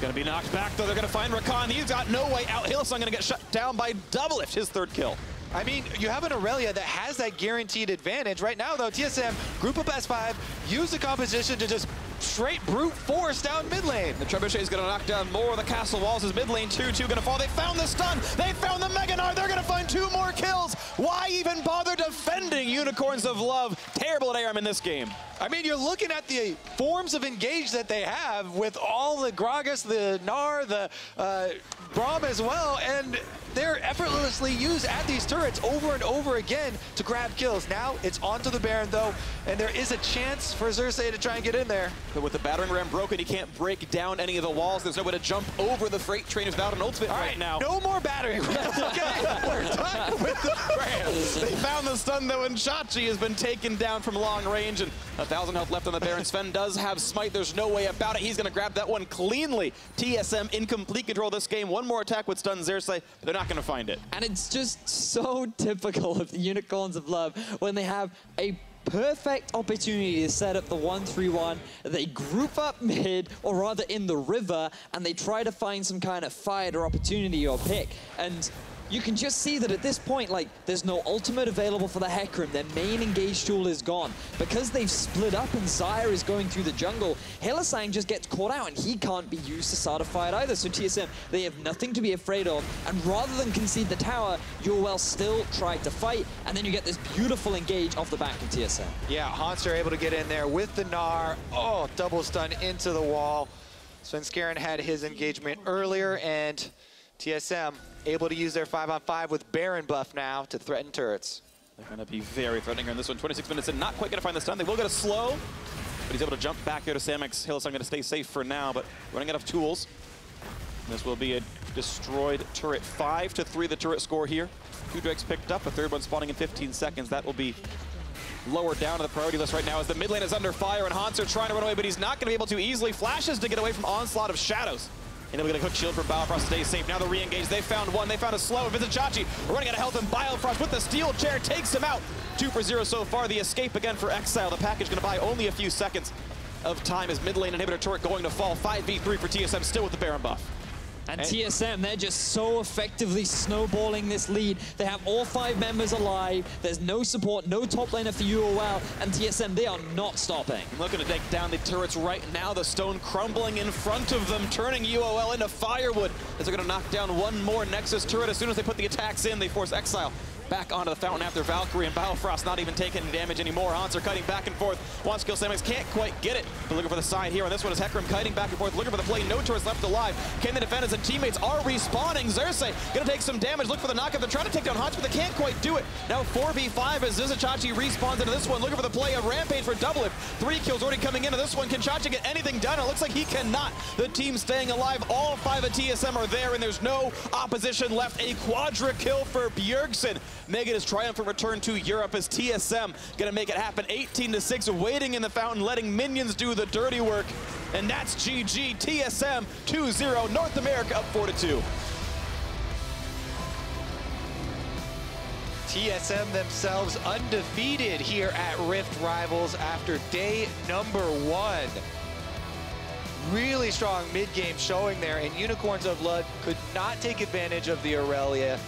Gonna be knocked back, though. They're gonna find Rakan. He's got no way out. Hylissang gonna get shut down by Doublelift, his 3rd kill. I mean, you have an Aurelia that has that guaranteed advantage. Right now, though, TSM, group up S5, use the composition to just straight brute force down mid lane. The Trebuchet is going to knock down more of the castle walls as mid lane 2-2 going to fall. They found the stun. They found the Mega Gnar. They're going to find 2 more kills. Why even bother defending Unicorns of Love? Terrible at ARM in this game. I mean, you're looking at the forms of engage that they have with all the Gragas, the Gnar, the Braum as well, and they're effortlessly used at these turrets over and over again to grab kills. Now it's onto the Baron, though, and there is a chance for Xerxes to try and get in there. But with the battering ram broken, he can't break down any of the walls. There's no way to jump over the freight train without an ultimate right now. No more battering rams, okay? We're done with the rams. They found the stun, though, and Chachi has been taken down from long range, and 1,000 health left on the Baron. Sven does have Smite. There's no way about it. He's going to grab that one cleanly. TSM in complete control of this game. One more attack would stun Xerxes, but they're not going to find it. And it's just so typical of the Unicorns of Love when they have a perfect opportunity to set up the 1-3-1. They group up mid, or rather in the river, and they try to find some kind of fight or opportunity or pick. And you can just see that at this point, like, there's no ultimate available for the Hecarim. Their main engage tool is gone. Because they've split up and Xayah is going through the jungle, Hylissang just gets caught out and he can't be used to start a fight either. So TSM, they have nothing to be afraid of. And rather than concede the tower, UOL still tried to fight. And then you get this beautiful engage off the back of TSM. Yeah, Haunts are able to get in there with the Gnar. Oh, double stun into the wall. Svenskeren had his engagement earlier, and TSM able to use their 5-on-5 with Baron buff now to threaten turrets. They're going to be very threatening here in this one. 26 minutes in, not quite going to find the stun. They will get a slow, but he's able to jump back here to Samix. Hylissang going to stay safe for now, but running out of tools. This will be a destroyed turret. 5-3 the turret score here. 2 Drakes picked up, a 3rd one spawning in 15 seconds. That will be lower down on the priority list right now as the mid lane is under fire, and Haunts are trying to run away, but he's not going to be able to easily. Flashes to get away from Onslaught of Shadows. And then we get a hook shield for Biofrost to stay safe. Now the re-engage. They found one. They found a slow. Visit Chachi running out of health, and Biofrost with the steel chair takes him out. 2 for 0 so far. The escape again for Exile. The package going to buy only a few seconds of time as mid lane inhibitor turret going to fall. 5v3 for TSM, still with the Baron buff. And TSM, they're just so effectively snowballing this lead. They have all 5 members alive. There's no support, no top laner for UOL. And TSM, they are not stopping. Looking to take down the turrets right now. The stone crumbling in front of them, turning UOL into firewood. As they're going to knock down one more Nexus turret. As soon as they put the attacks in, they force Exile back onto the fountain after Valkyrie, and Biofrost not even taking any damage anymore. Haunts are cutting back and forth. Wants to kill Samix, can't quite get it. But looking for the side here, and this one is Hecarim kiting back and forth, looking for the play. No turrets left alive. Can they defend as the teammates are respawning? Xerxes gonna take some damage. Look for the knockup. They're trying to take down Haunts, but they can't quite do it. Now 4v5 as Chachi respawns into this one, looking for the play of Rampage for Doublelift. 3 kills already coming into this one. Can Chachi get anything done? It looks like he cannot. The team staying alive. All 5 of TSM are there, and there's no opposition left. A quadra kill for Bjergsen. Megan is triumphant return to Europe as TSM gonna make it happen. 18-6, waiting in the fountain, letting minions do the dirty work. And that's GG. TSM 2-0, North America up 4-2. TSM themselves undefeated here at Rift Rivals after day number 1. Really strong mid-game showing there, and Unicorns of Blood could not take advantage of the Aurelia,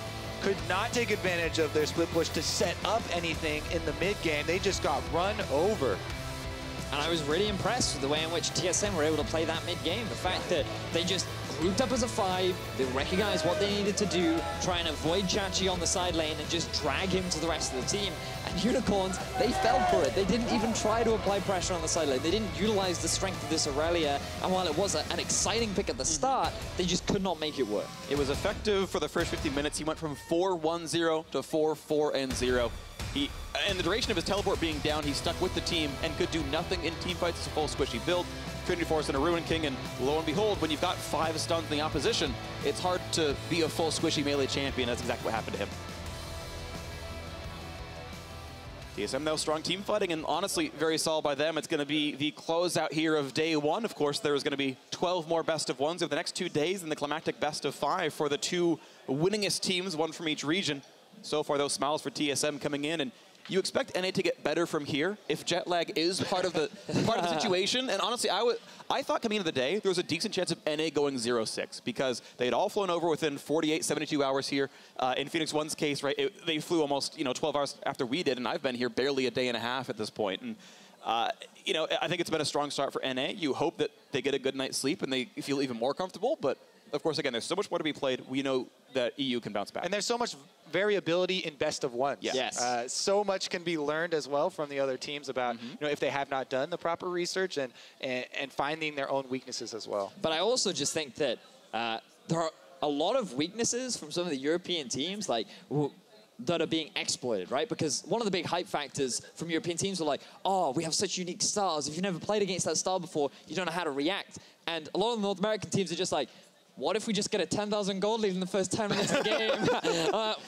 could not take advantage of their split push to set up anything in the mid-game. They just got run over. And I was really impressed with the way in which TSM were able to play that mid-game. The fact that they just grouped up as a 5, they recognized what they needed to do, try and avoid Chachi on the side lane and just drag him to the rest of the team. And Unicorns, they fell for it. They didn't even try to apply pressure on the side lane. They didn't utilize the strength of this Aurelia. And while it was an exciting pick at the start, they just could not make it work. It was effective for the first 50 minutes. He went from 4-1-0 to 4-4-0. In the duration of his teleport being down, he's stuck with the team and could do nothing in team fights. It's a full squishy build. Trinity Force and a Ruin King, and lo and behold, when you've got 5 stuns in the opposition, it's hard to be a full squishy melee champion. That's exactly what happened to him. TSM, though, strong team fighting, and honestly, very solid by them. It's going to be the closeout here of day 1. Of course, there is going to be 12 more best of 1s over the next 2 days, and the climactic best of 5 for the 2 winningest teams, 1 from each region. So far, those smiles for TSM coming in, and you expect NA to get better from here if jet lag is part of the situation. And honestly, I thought coming into the day there was a decent chance of NA going 0-6 because they had all flown over within 48, 72 hours here. In Phoenix One's case, right, they flew almost 12 hours after we did, and I've been here barely a day and a half at this point. And I think it's been a strong start for NA. You hope that they get a good night's sleep and they feel even more comfortable. But of course, again, there's so much more to be played. We know that EU can bounce back. And there's so much variability in best of 1s. Yes. So much can be learned as well from the other teams about if they have not done the proper research and finding their own weaknesses as well. But I also just think that there are a lot of weaknesses from some of the European teams, like that are being exploited, right? Because one of the big hype factors from European teams were like, oh, we have such unique stars. If you've never played against that star before, you don't know how to react. And a lot of the North American teams are just like, what if we just get a 10,000 gold lead in the first 10 minutes of the game?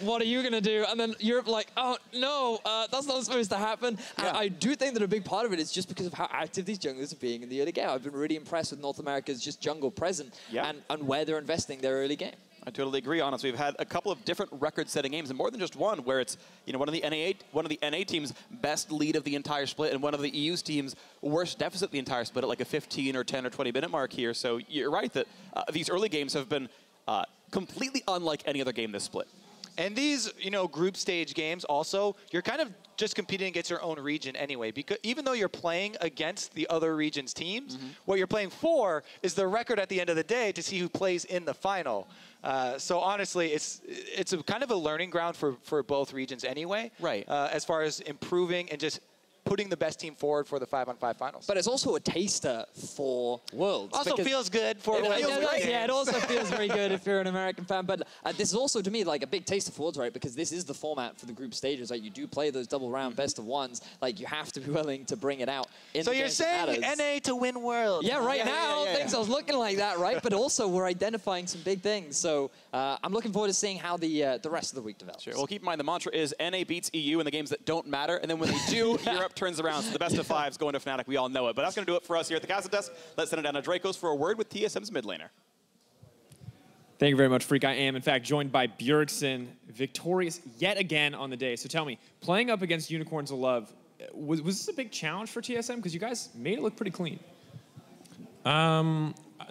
What are you going to do? And then Europe like, oh, no, that's not supposed to happen. And I do think that a big part of it is just because of how active these junglers are being in the early game. I've been really impressed with North America's just jungle present and where they're investing their early game. I totally agree. Honestly, we've had a couple of different record-setting games, and more than just one, where it's one of the NA teams' best lead of the entire split, and one of the EU's teams' worst deficit the entire split at like a 15 or 10 or 20 minute mark here. So you're right that these early games have been completely unlike any other game this split. And these, group stage games also, you're kind of just competing against your own region anyway. Because even though you're playing against the other region's teams, what you're playing for is the record at the end of the day to see who plays in the final. So honestly, it's a kind of a learning ground for both regions anyway. Right. As far as improving and just putting the best team forward for the 5-on-5 finals. But it's also a taster for Worlds. Also feels good for it also feels very good if you're an American fan. But this is also, to me, like a big taster for Worlds, right? Because this is the format for the group stages. Like, you do play those double round best of 1s. Like, you have to be willing to bring it out. So you're saying NA to win Worlds? Yeah, right now, things are looking like that, right? But also, we're identifying some big things. So I'm looking forward to seeing how the rest of the week develops. Sure. Well, keep in mind, the mantra is NA beats EU in the games that don't matter. And then when they do, Europe turns around. So the best of 5s going to Fnatic. We all know it. But that's going to do it for us here at the Castle Desk. Let's send it down to Dracos for a word with TSM's mid laner. Thank you very much, Freak. I am, in fact, joined by Bjergsen, victorious yet again on the day. So tell me, playing up against Unicorns of Love, was this a big challenge for TSM? Because you guys made it look pretty clean.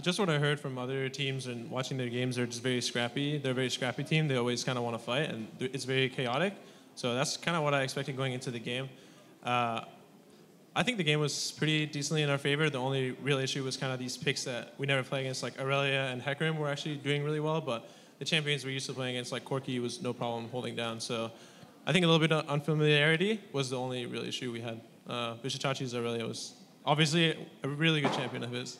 Just what I heard from other teams and watching their games, they're just very scrappy. They're a very scrappy team. They always kind of want to fight, and it's very chaotic. So that's kind of what I expected going into the game. I think the game was pretty decently in our favor. The only real issue was kind of these picks that we never play against, like Aurelia and Hecarim were actually doing really well, but the champions we're used to playing against, like Corki, was no problem holding down. So I think a little bit of unfamiliarity was the only real issue we had. Vishachachi's Aurelia was obviously a really good champion of his.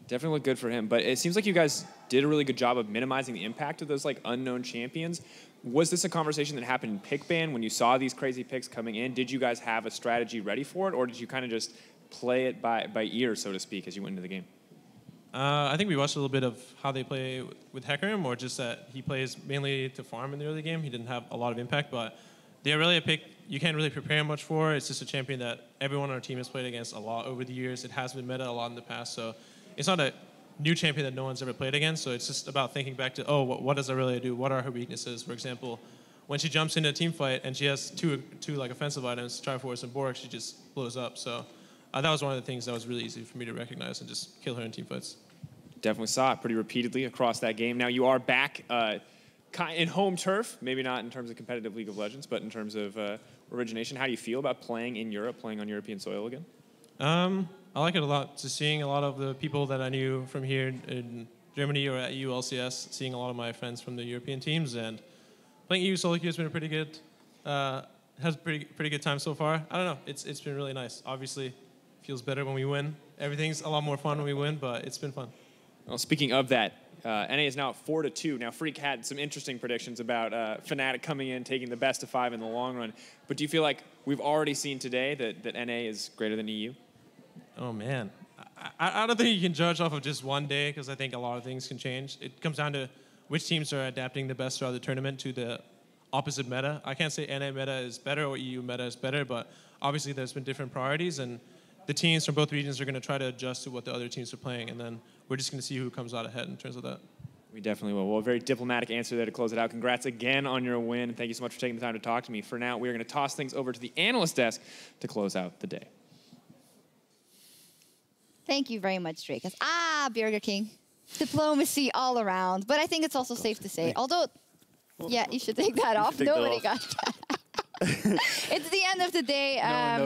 Definitely looked good for him, but it seems like you guys did a really good job of minimizing the impact of those like unknown champions. Was this a conversation that happened in pick ban when you saw these crazy picks coming in? Did you guys have a strategy ready for it, or did you kind of just play it by ear, so to speak, as you went into the game? I think we watched a little bit of how they play with Hecarim, or just that he plays mainly to farm in the early game. He didn't have a lot of impact, but the Aurelia pick, you can't really prepare much for. It's just a champion that everyone on our team has played against a lot over the years. It has been meta a lot in the past, so it's not a new champion that no one's ever played against, so it's just about thinking back to, what does Aurelia do? What are her weaknesses? For example, when she jumps into a team fight and she has two like offensive items, Triforce and Bork, she just blows up. So that was one of the things that was really easy for me to recognize and just kill her in team fights. Definitely saw it pretty repeatedly across that game. Now you are back in home turf, maybe not in terms of competitive League of Legends, but in terms of origination. How do you feel about playing in Europe, playing on European soil again? I like it a lot. Just seeing a lot of the people that I knew from here in Germany or at UOL, seeing a lot of my friends from the European teams, and playing EU solo queue has been a pretty good, has pretty good time so far. I don't know. It's been really nice. Obviously, feels better when we win. Everything's a lot more fun when we win, but it's been fun. Well, speaking of that, NA is now at 4-2. Now, Freak had some interesting predictions about Fnatic coming in, taking the best of 5 in the long run. But do you feel like we've already seen today that NA is greater than EU? Oh, man. I don't think you can judge off of just one day because I think a lot of things can change. It comes down to which teams are adapting the best throughout the tournament to the opposite meta. I can't say NA meta is better or EU meta is better, but obviously there's been different priorities, and the teams from both regions are going to try to adjust to what the other teams are playing, and then we're just going to see who comes out ahead in terms of that. We definitely will. Well, a very diplomatic answer there to close it out. Congrats again on your win, and thank you so much for taking the time to talk to me. For now, we are going to toss things over to the analyst desk to close out the day. Thank you very much, Drake. Burger King. Diplomacy all around. But I think it's also safe to say, although, yeah, you should take that off. Nobody got that. It's the end of the day. No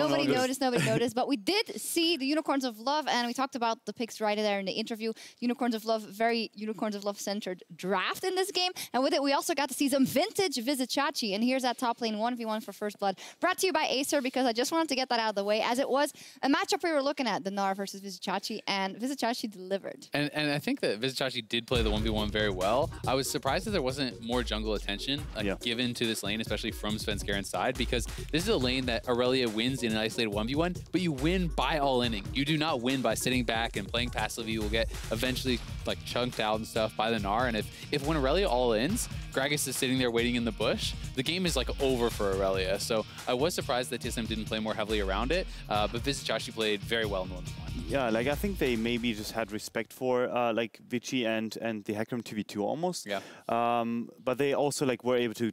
one noticed. Nobody noticed. But we did see the Unicorns of Love, and we talked about the picks right there in the interview. Unicorns of Love, very Unicorns of Love-centered draft in this game. And with it, we also got to see some vintage Vizicachi. And here's that top lane 1v1 for First Blood. Brought to you by Acer, because I just wanted to get that out of the way, as it was a matchup we were looking at, the Gnar versus Vizicachi, and Vizicachi delivered. And I think that Vizicachi did play the 1v1 very well. I was surprised that there wasn't more jungle attention given to this lane, especially from Svenskaren's side, because this is a lane that Aurelia wins in an isolated 1v1, but you win by all-inning. You do not win by sitting back and playing passively. You will get eventually like chunked out and stuff by the Gnar. And if when Aurelia all-ins, Gragas is sitting there waiting in the bush, the game is like over for Aurelia. So I was surprised that TSM didn't play more heavily around it, but Vizicachi played very well in the 1v1. Yeah, like I think they maybe just had respect for like Vici and the Hecarim TV2 almost. Yeah. But they also like were able to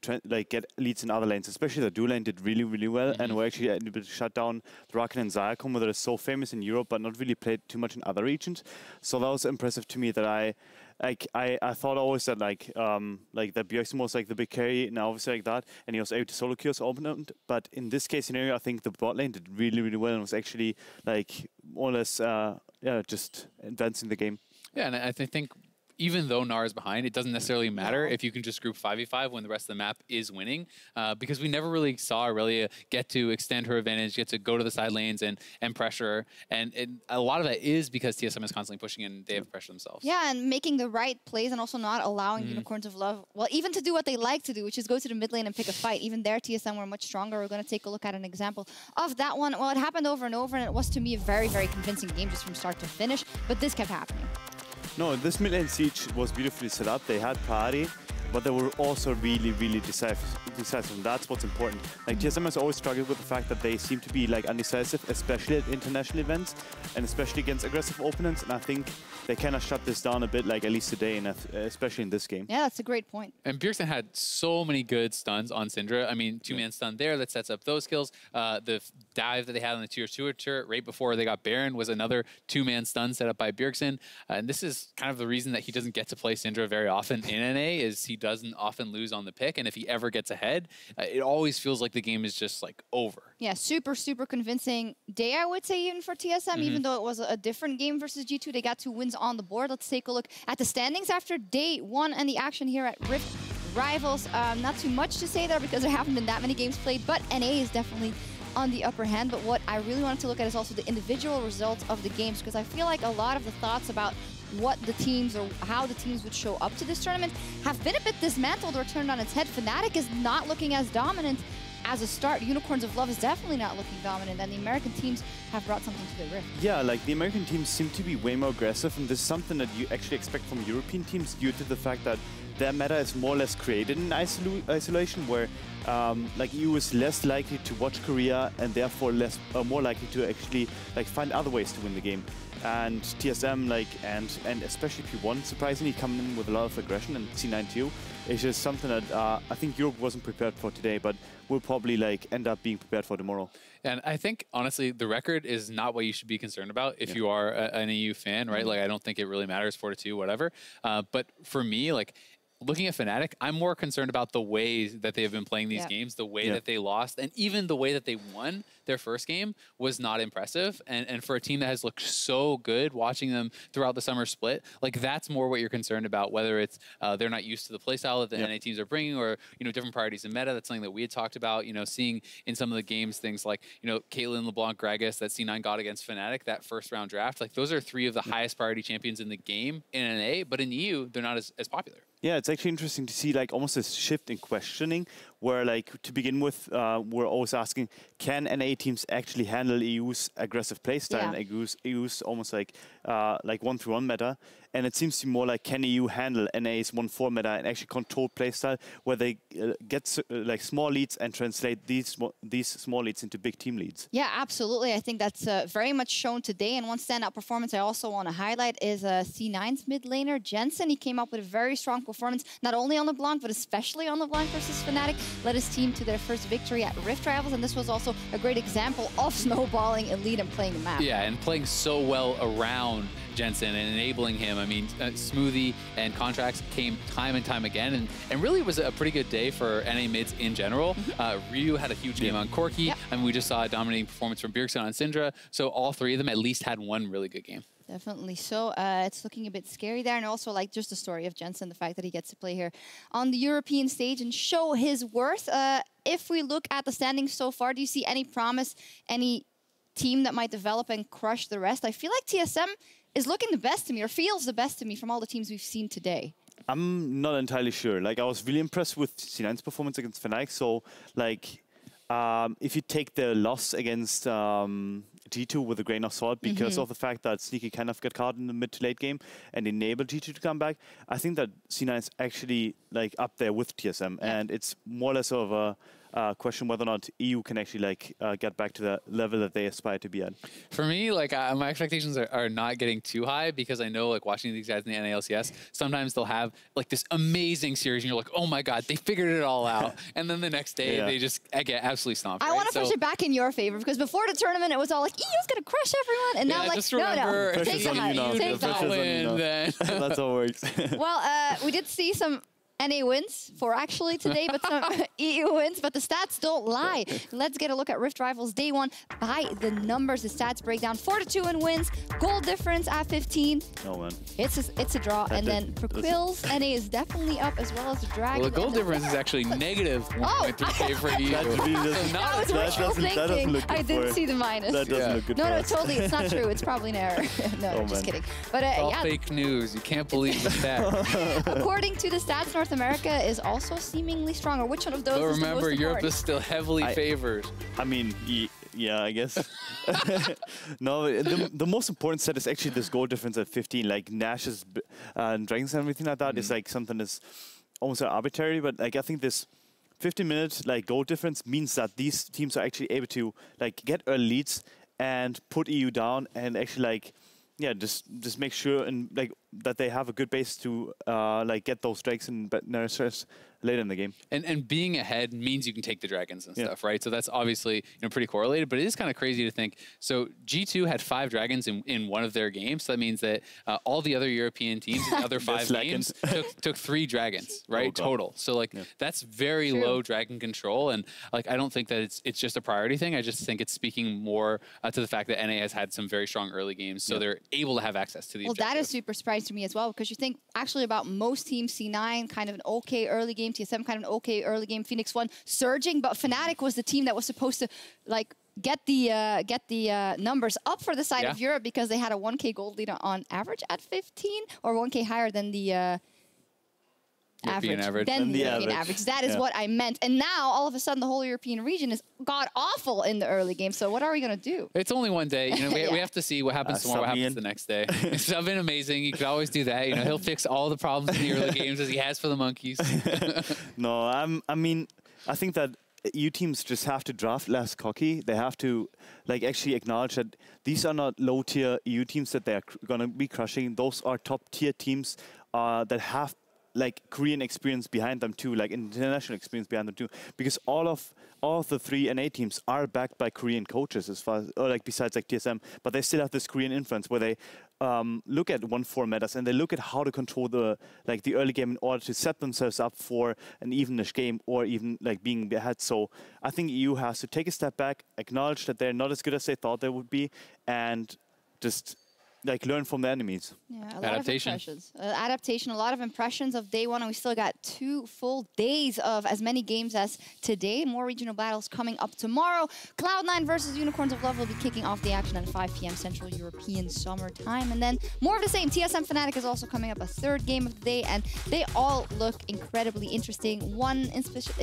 get leads in other lanes, especially the dual lane did really well, and were actually able to shut down the Rakan and Xayah combo that is so famous in Europe but not really played too much in other regions. So that was impressive to me. That I thought always that like that Bjergsen was like the big carry, and obviously like that, and he was able to solo kills opponent. But in this case scenario, I think the bot lane did really well and was actually like more or less just advancing the game. Yeah, and I think even though Gnar is behind, it doesn't necessarily matter if you can just group 5v5 when the rest of the map is winning, because we never really saw Aurelia get to extend her advantage, get to go to the side lanes and pressure her. And a lot of that is because TSM is constantly pushing and they have pressure themselves. Yeah, and making the right plays and also not allowing Unicorns of Love, well, even to do what they like to do, which is go to the mid lane and pick a fight. Even there, TSM were much stronger. We're going to take a look at an example of that one. Well, it happened over and over, and it was, to me, a very convincing game just from start to finish, but this kept happening. No, this mid lane siege was beautifully set up. They had priority, but they were also really decisive. And that's what's important. Like TSM has always struggled with the fact that they seem to be like undecisive, especially at international events and especially against aggressive opponents. And I think they kind of shut this down a bit, like at least today, and especially in this game. Yeah, that's a great point. And Bjergsen had so many good stuns on Syndra. I mean, two-man stun there that sets up those kills. The dive that they had on the tier 2 turret right before they got Baron was another two-man stun set up by Bjergsen. And this is kind of the reason that he doesn't get to play Syndra very often in NA, is he doesn't often lose on the pick. And if he ever gets ahead, it always feels like the game is just like over. Yeah, super convincing day, I would say, even for TSM, even though it was a different game versus G2. They got 2 wins on the board. Let's take a look at the standings after day 1 and the action here at Rift Rivals. Not too much to say there because there haven't been that many games played, but NA is definitely on the upper hand. But what I really wanted to look at is also the individual results of the games, because I feel like a lot of the thoughts about what the teams or how the teams would show up to this tournament have been a bit dismantled or turned on its head. Fnatic is not looking as dominant as a start. Unicorns of Love is definitely not looking dominant, and the American teams have brought something to the Rift. Yeah, like the American teams seem to be way more aggressive, and this is something that you actually expect from European teams due to the fact that their meta is more or less created in isolation, where like EU is less likely to watch Korea and therefore more likely to actually like find other ways to win the game. And TSM, like, and especially P1, surprisingly coming in with a lot of aggression, and C9 too. It's just something that I think Europe wasn't prepared for today, but will probably like end up being prepared for tomorrow. And I think, honestly, the record is not what you should be concerned about if you are an EU fan, right? Like, I don't think it really matters, 4-2, whatever. But for me, like, looking at Fnatic, I'm more concerned about the ways that they have been playing these games, the way that they lost, and even the way that they won their first game was not impressive. And for a team that has looked so good, watching them throughout the summer split, like that's more what you're concerned about, whether it's they're not used to the playstyle that the NA teams are bringing, or different priorities in meta. That's something that we had talked about. Seeing in some of the games things like Caitlyn, LeBlanc, Gragas that C9 got against Fnatic that first round draft. Like those are three of the highest priority champions in the game in NA, but in EU they're not as popular. Yeah, it's actually interesting to see like almost a shift in questioning where like to begin with, we're always asking, can NA teams actually handle EU's aggressive playstyle and EU's almost like 1-3-1 meta? And it seems to be more like, can EU handle NA's 1-4 meta and actually control playstyle where they get like small leads and translate these small leads into big team leads? Yeah, absolutely. I think that's very much shown today. And one standout performance I also want to highlight is C9's mid laner, Jensen. He came up with a very strong performance, not only on LeBlanc, but especially on LeBlanc versus Fnatic. Led his team to their first victory at Rift Rivals, and this was also a great example of snowballing a lead and playing the map. Yeah, and playing so well around Jensen and enabling him. I mean, Smoothie and Contracts came time and time again, and really was a pretty good day for NA mids in general. Ryu had a huge game on Corki, and we just saw a dominating performance from Bjergsen on Syndra, so all three of them at least had one really good game. Definitely. So it's looking a bit scary there. And also like just the story of Jensen, the fact that he gets to play here on the European stage and show his worth. If we look at the standings so far, do you see any promise, any team that might develop and crush the rest? I feel like TSM is looking the best to me, or feels the best to me from all the teams we've seen today. I'm not entirely sure. Like I was really impressed with C9's performance against Fnatic. So like if you take the loss against G2 with a grain of salt because of the fact that Sneaky kind of got caught in the mid to late game and enabled G2 to come back, I think that C9 is actually like up there with TSM, and it's more or less of a question whether or not EU can actually like get back to the level that they aspire to be at. For me, like my expectations are not getting too high because I know like watching these guys in the NALCS, sometimes they'll have like this amazing series and you're like, oh my God, they figured it all out. And then the next day they just get absolutely stomped. I want to push it back in your favor because before the tournament it was all like, EU's going to crush everyone. And now like, just remember, no, take the hype. Take the hype. That's how it works. Well, we did see some NA wins for actually today, but some EU wins, but the stats don't lie. Let's get a look at Rift Rivals day one by the numbers. The stats breakdown: 4-2 in wins, goal difference at 15. Oh man, it's a draw, and then for Quills, NA is definitely up as well as the Dragon. Well, the goal difference is actually negative 1.3K for EU. That was wishful thinking. I didn't see the minus. That doesn't look good. No, totally, it's not true. It's probably an error. No, just kidding. But all fake news. You can't believe the stat. According to the stats, North America is also seemingly stronger. Which one of those is the most remember, important? Europe is still heavily favored. I mean, yeah, I guess. No, the most important stat is actually this goal difference at 15. Like Nash's and Dragons and everything like that is like something that's almost arbitrary. But like I think this 15-minute like goal difference means that these teams are actually able to like get early leads and put EU down and actually like just make sure and like that they have a good base to like get those drakes and nurses later in the game. And being ahead means you can take the dragons and stuff, right? So that's obviously pretty correlated, but it is kind of crazy to think. So G2 had 5 dragons in one of their games. So that means that all the other European teams in the other 5 games took 3 dragons, right? Total. So like that's very low dragon control. And like I don't think that it's just a priority thing. I just think it's speaking more to the fact that NA has had some very strong early games. So they're able to have access to the objective. That is super surprising to me as well, because you think actually about most teams, C9 kind of an okay early game, TSM kind of an okay early game, Phoenix One surging, but Fnatic was the team that was supposed to like get the numbers up for the side of Europe because they had a 1K gold lead on average at 15 or 1K higher than the average. That is what I meant. And now, all of a sudden, the whole European region is god-awful in the early game. So what are we going to do? It's only one day. We have to see what happens tomorrow, what happens the next day. It's been amazing. You could always do that. He'll fix all the problems in the early games as he has for the monkeys. No, I mean, I think that EU teams just have to draft less cocky. They have to like actually acknowledge that these are not low-tier EU teams that they are going to be crushing. Those are top-tier teams that have like Korean experience behind them too, like international experience behind them too, because all of all of the 3 NA teams are backed by Korean coaches, as far as, or like besides like TSM, but they still have this Korean influence where they look at 1-4 metas and they look at how to control the early game in order to set themselves up for an evenish game or even like being ahead. So I think EU has to take a step back, acknowledge that they're not as good as they thought they would be, and just like learn from the enemies. Yeah, a lot of impressions. Adaptation, a lot of impressions of day one, and we still got 2 full days of as many games as today. More regional battles coming up tomorrow. Cloud9 versus Unicorns of Love will be kicking off the action at 5 p.m. Central European Summer Time. And then more of the same. TSM Fnatic is also coming up, a 3rd game of the day, and they all look incredibly interesting. One in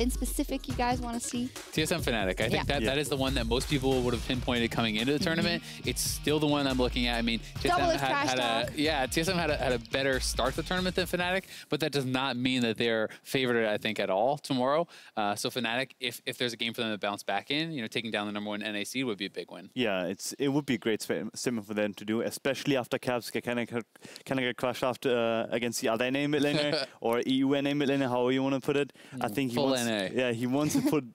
specific you guys want to see? TSM Fnatic. I think that is the one that most people would have pinpointed coming into the tournament. It's still the one I'm looking at. I mean, TSM had a better start to the tournament than Fnatic, but that does not mean that they're favored, I think, at all tomorrow. So Fnatic, if there's a game for them to bounce back in, you know, taking down the #1 NA seed would be a big win. Yeah, it would be a great statement for them to do, especially after Caps kind of get crushed after against the other NA mid laner or EU NA mid laner, however you want to put it. I think he wants, he wants to put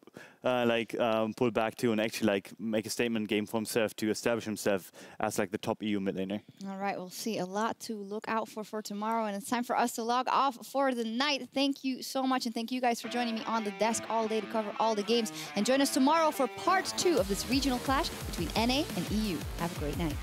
pull back to and actually like make a statement game for himself to establish himself as like the top EU mid laner. All right, we'll see a lot to look out for tomorrow, and it's time for us to log off for the night. Thank you so much, and thank you guys for joining me on the desk all day to cover all the games. And join us tomorrow for part 2 of this regional clash between NA and EU. Have a great night.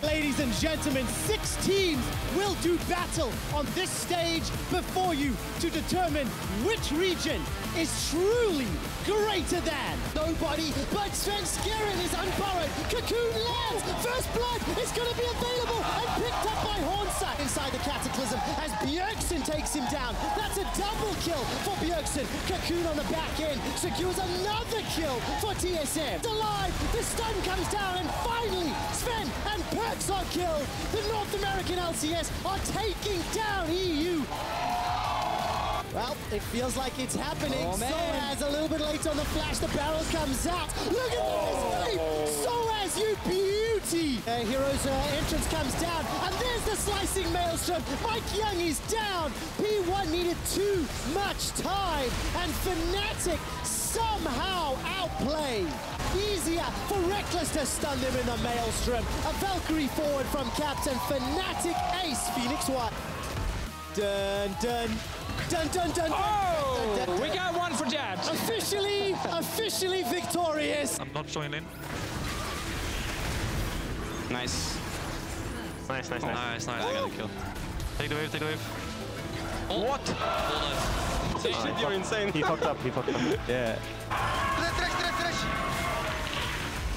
Ladies and gentlemen, 6 teams will do battle on this stage before you to determine which region is truly greater than. Nobody but Sven Skeren is unborrowed. Cocoon lands. First blood is going to be available and picked up by Hornsat inside the Cataclysm as Bjergsen takes him down. That's a double kill for Bjergsen. Cocoon on the back end secures another kill for TSM. It's alive. The stun comes down, and finally Sven and Perks are killed. The North American LCS are taking down EU. Well, it feels like it's happening. Soaz a little bit late on the flash. The barrel comes out. Look at this escape! Soaz, you beauty! Hero's entrance comes down, and there's the slicing Maelstrom. Mike Young is down. P1 needed too much time, and Fnatic somehow outplayed. Easier for Reckless to stun him in the Maelstrom. A Valkyrie forward from Captain. Fnatic ace Phoenix 1. Dun dun. Dun dun dun. Oh, dun, dun, dun. We got one for Jad. Officially victorious. I'm not joining. Nice. Nice. I got a kill. Take the wave. Oh. What? You're insane. He fucked up. Yeah.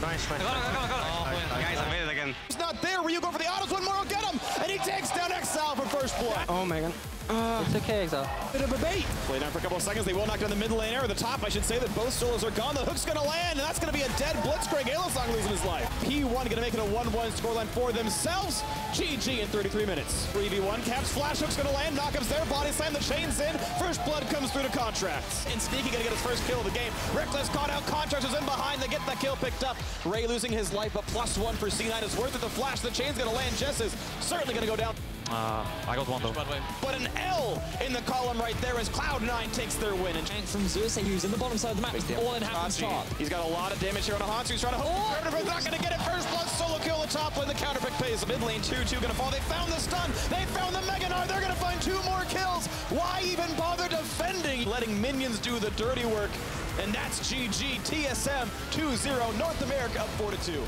Nice. I got him. Guys, I made it again. He's not there. Will you go for the autos? One more will get him. And he takes down Exile for first blood. Oh my god. It's okay, Exile. Bit of a bait. Play down for a couple of seconds. They will knock down the mid lane or the top. I should say that both solos are gone. The hook's going to land, and that's going to be a dead Blitzcrank. Ailosong losing his life. P1 going to make it a 1-1 scoreline for themselves. GG in 33 minutes. 3v1. Caps flash hook's going to land. Knockup's there. Body slam. The chain's in. First blood comes through to Contracts. And Sneaky going to get his first kill of the game. Reckless caught out. Contracts is in behind. They get that kill picked up. Ray losing his life, but +1 for C9 is worth it. The flash. The chain's going to land. Jess is certainly going to go down. I got one though. But an L in the column right there as Cloud9 takes their win. And from Zeus, who's in the bottom side of the map, all in happens top. He's got a lot of damage here on a Hansu. He's trying to hope. But not going to get it. First blood solo kill the top lane. The counter pick pays. Mid lane 2-2 going to fall. They found the stun. They found the Mega Gnar. They're going to find 2 more kills. Why even bother defending? Letting minions do the dirty work. And that's GG. TSM 2-0. North America up 4-2.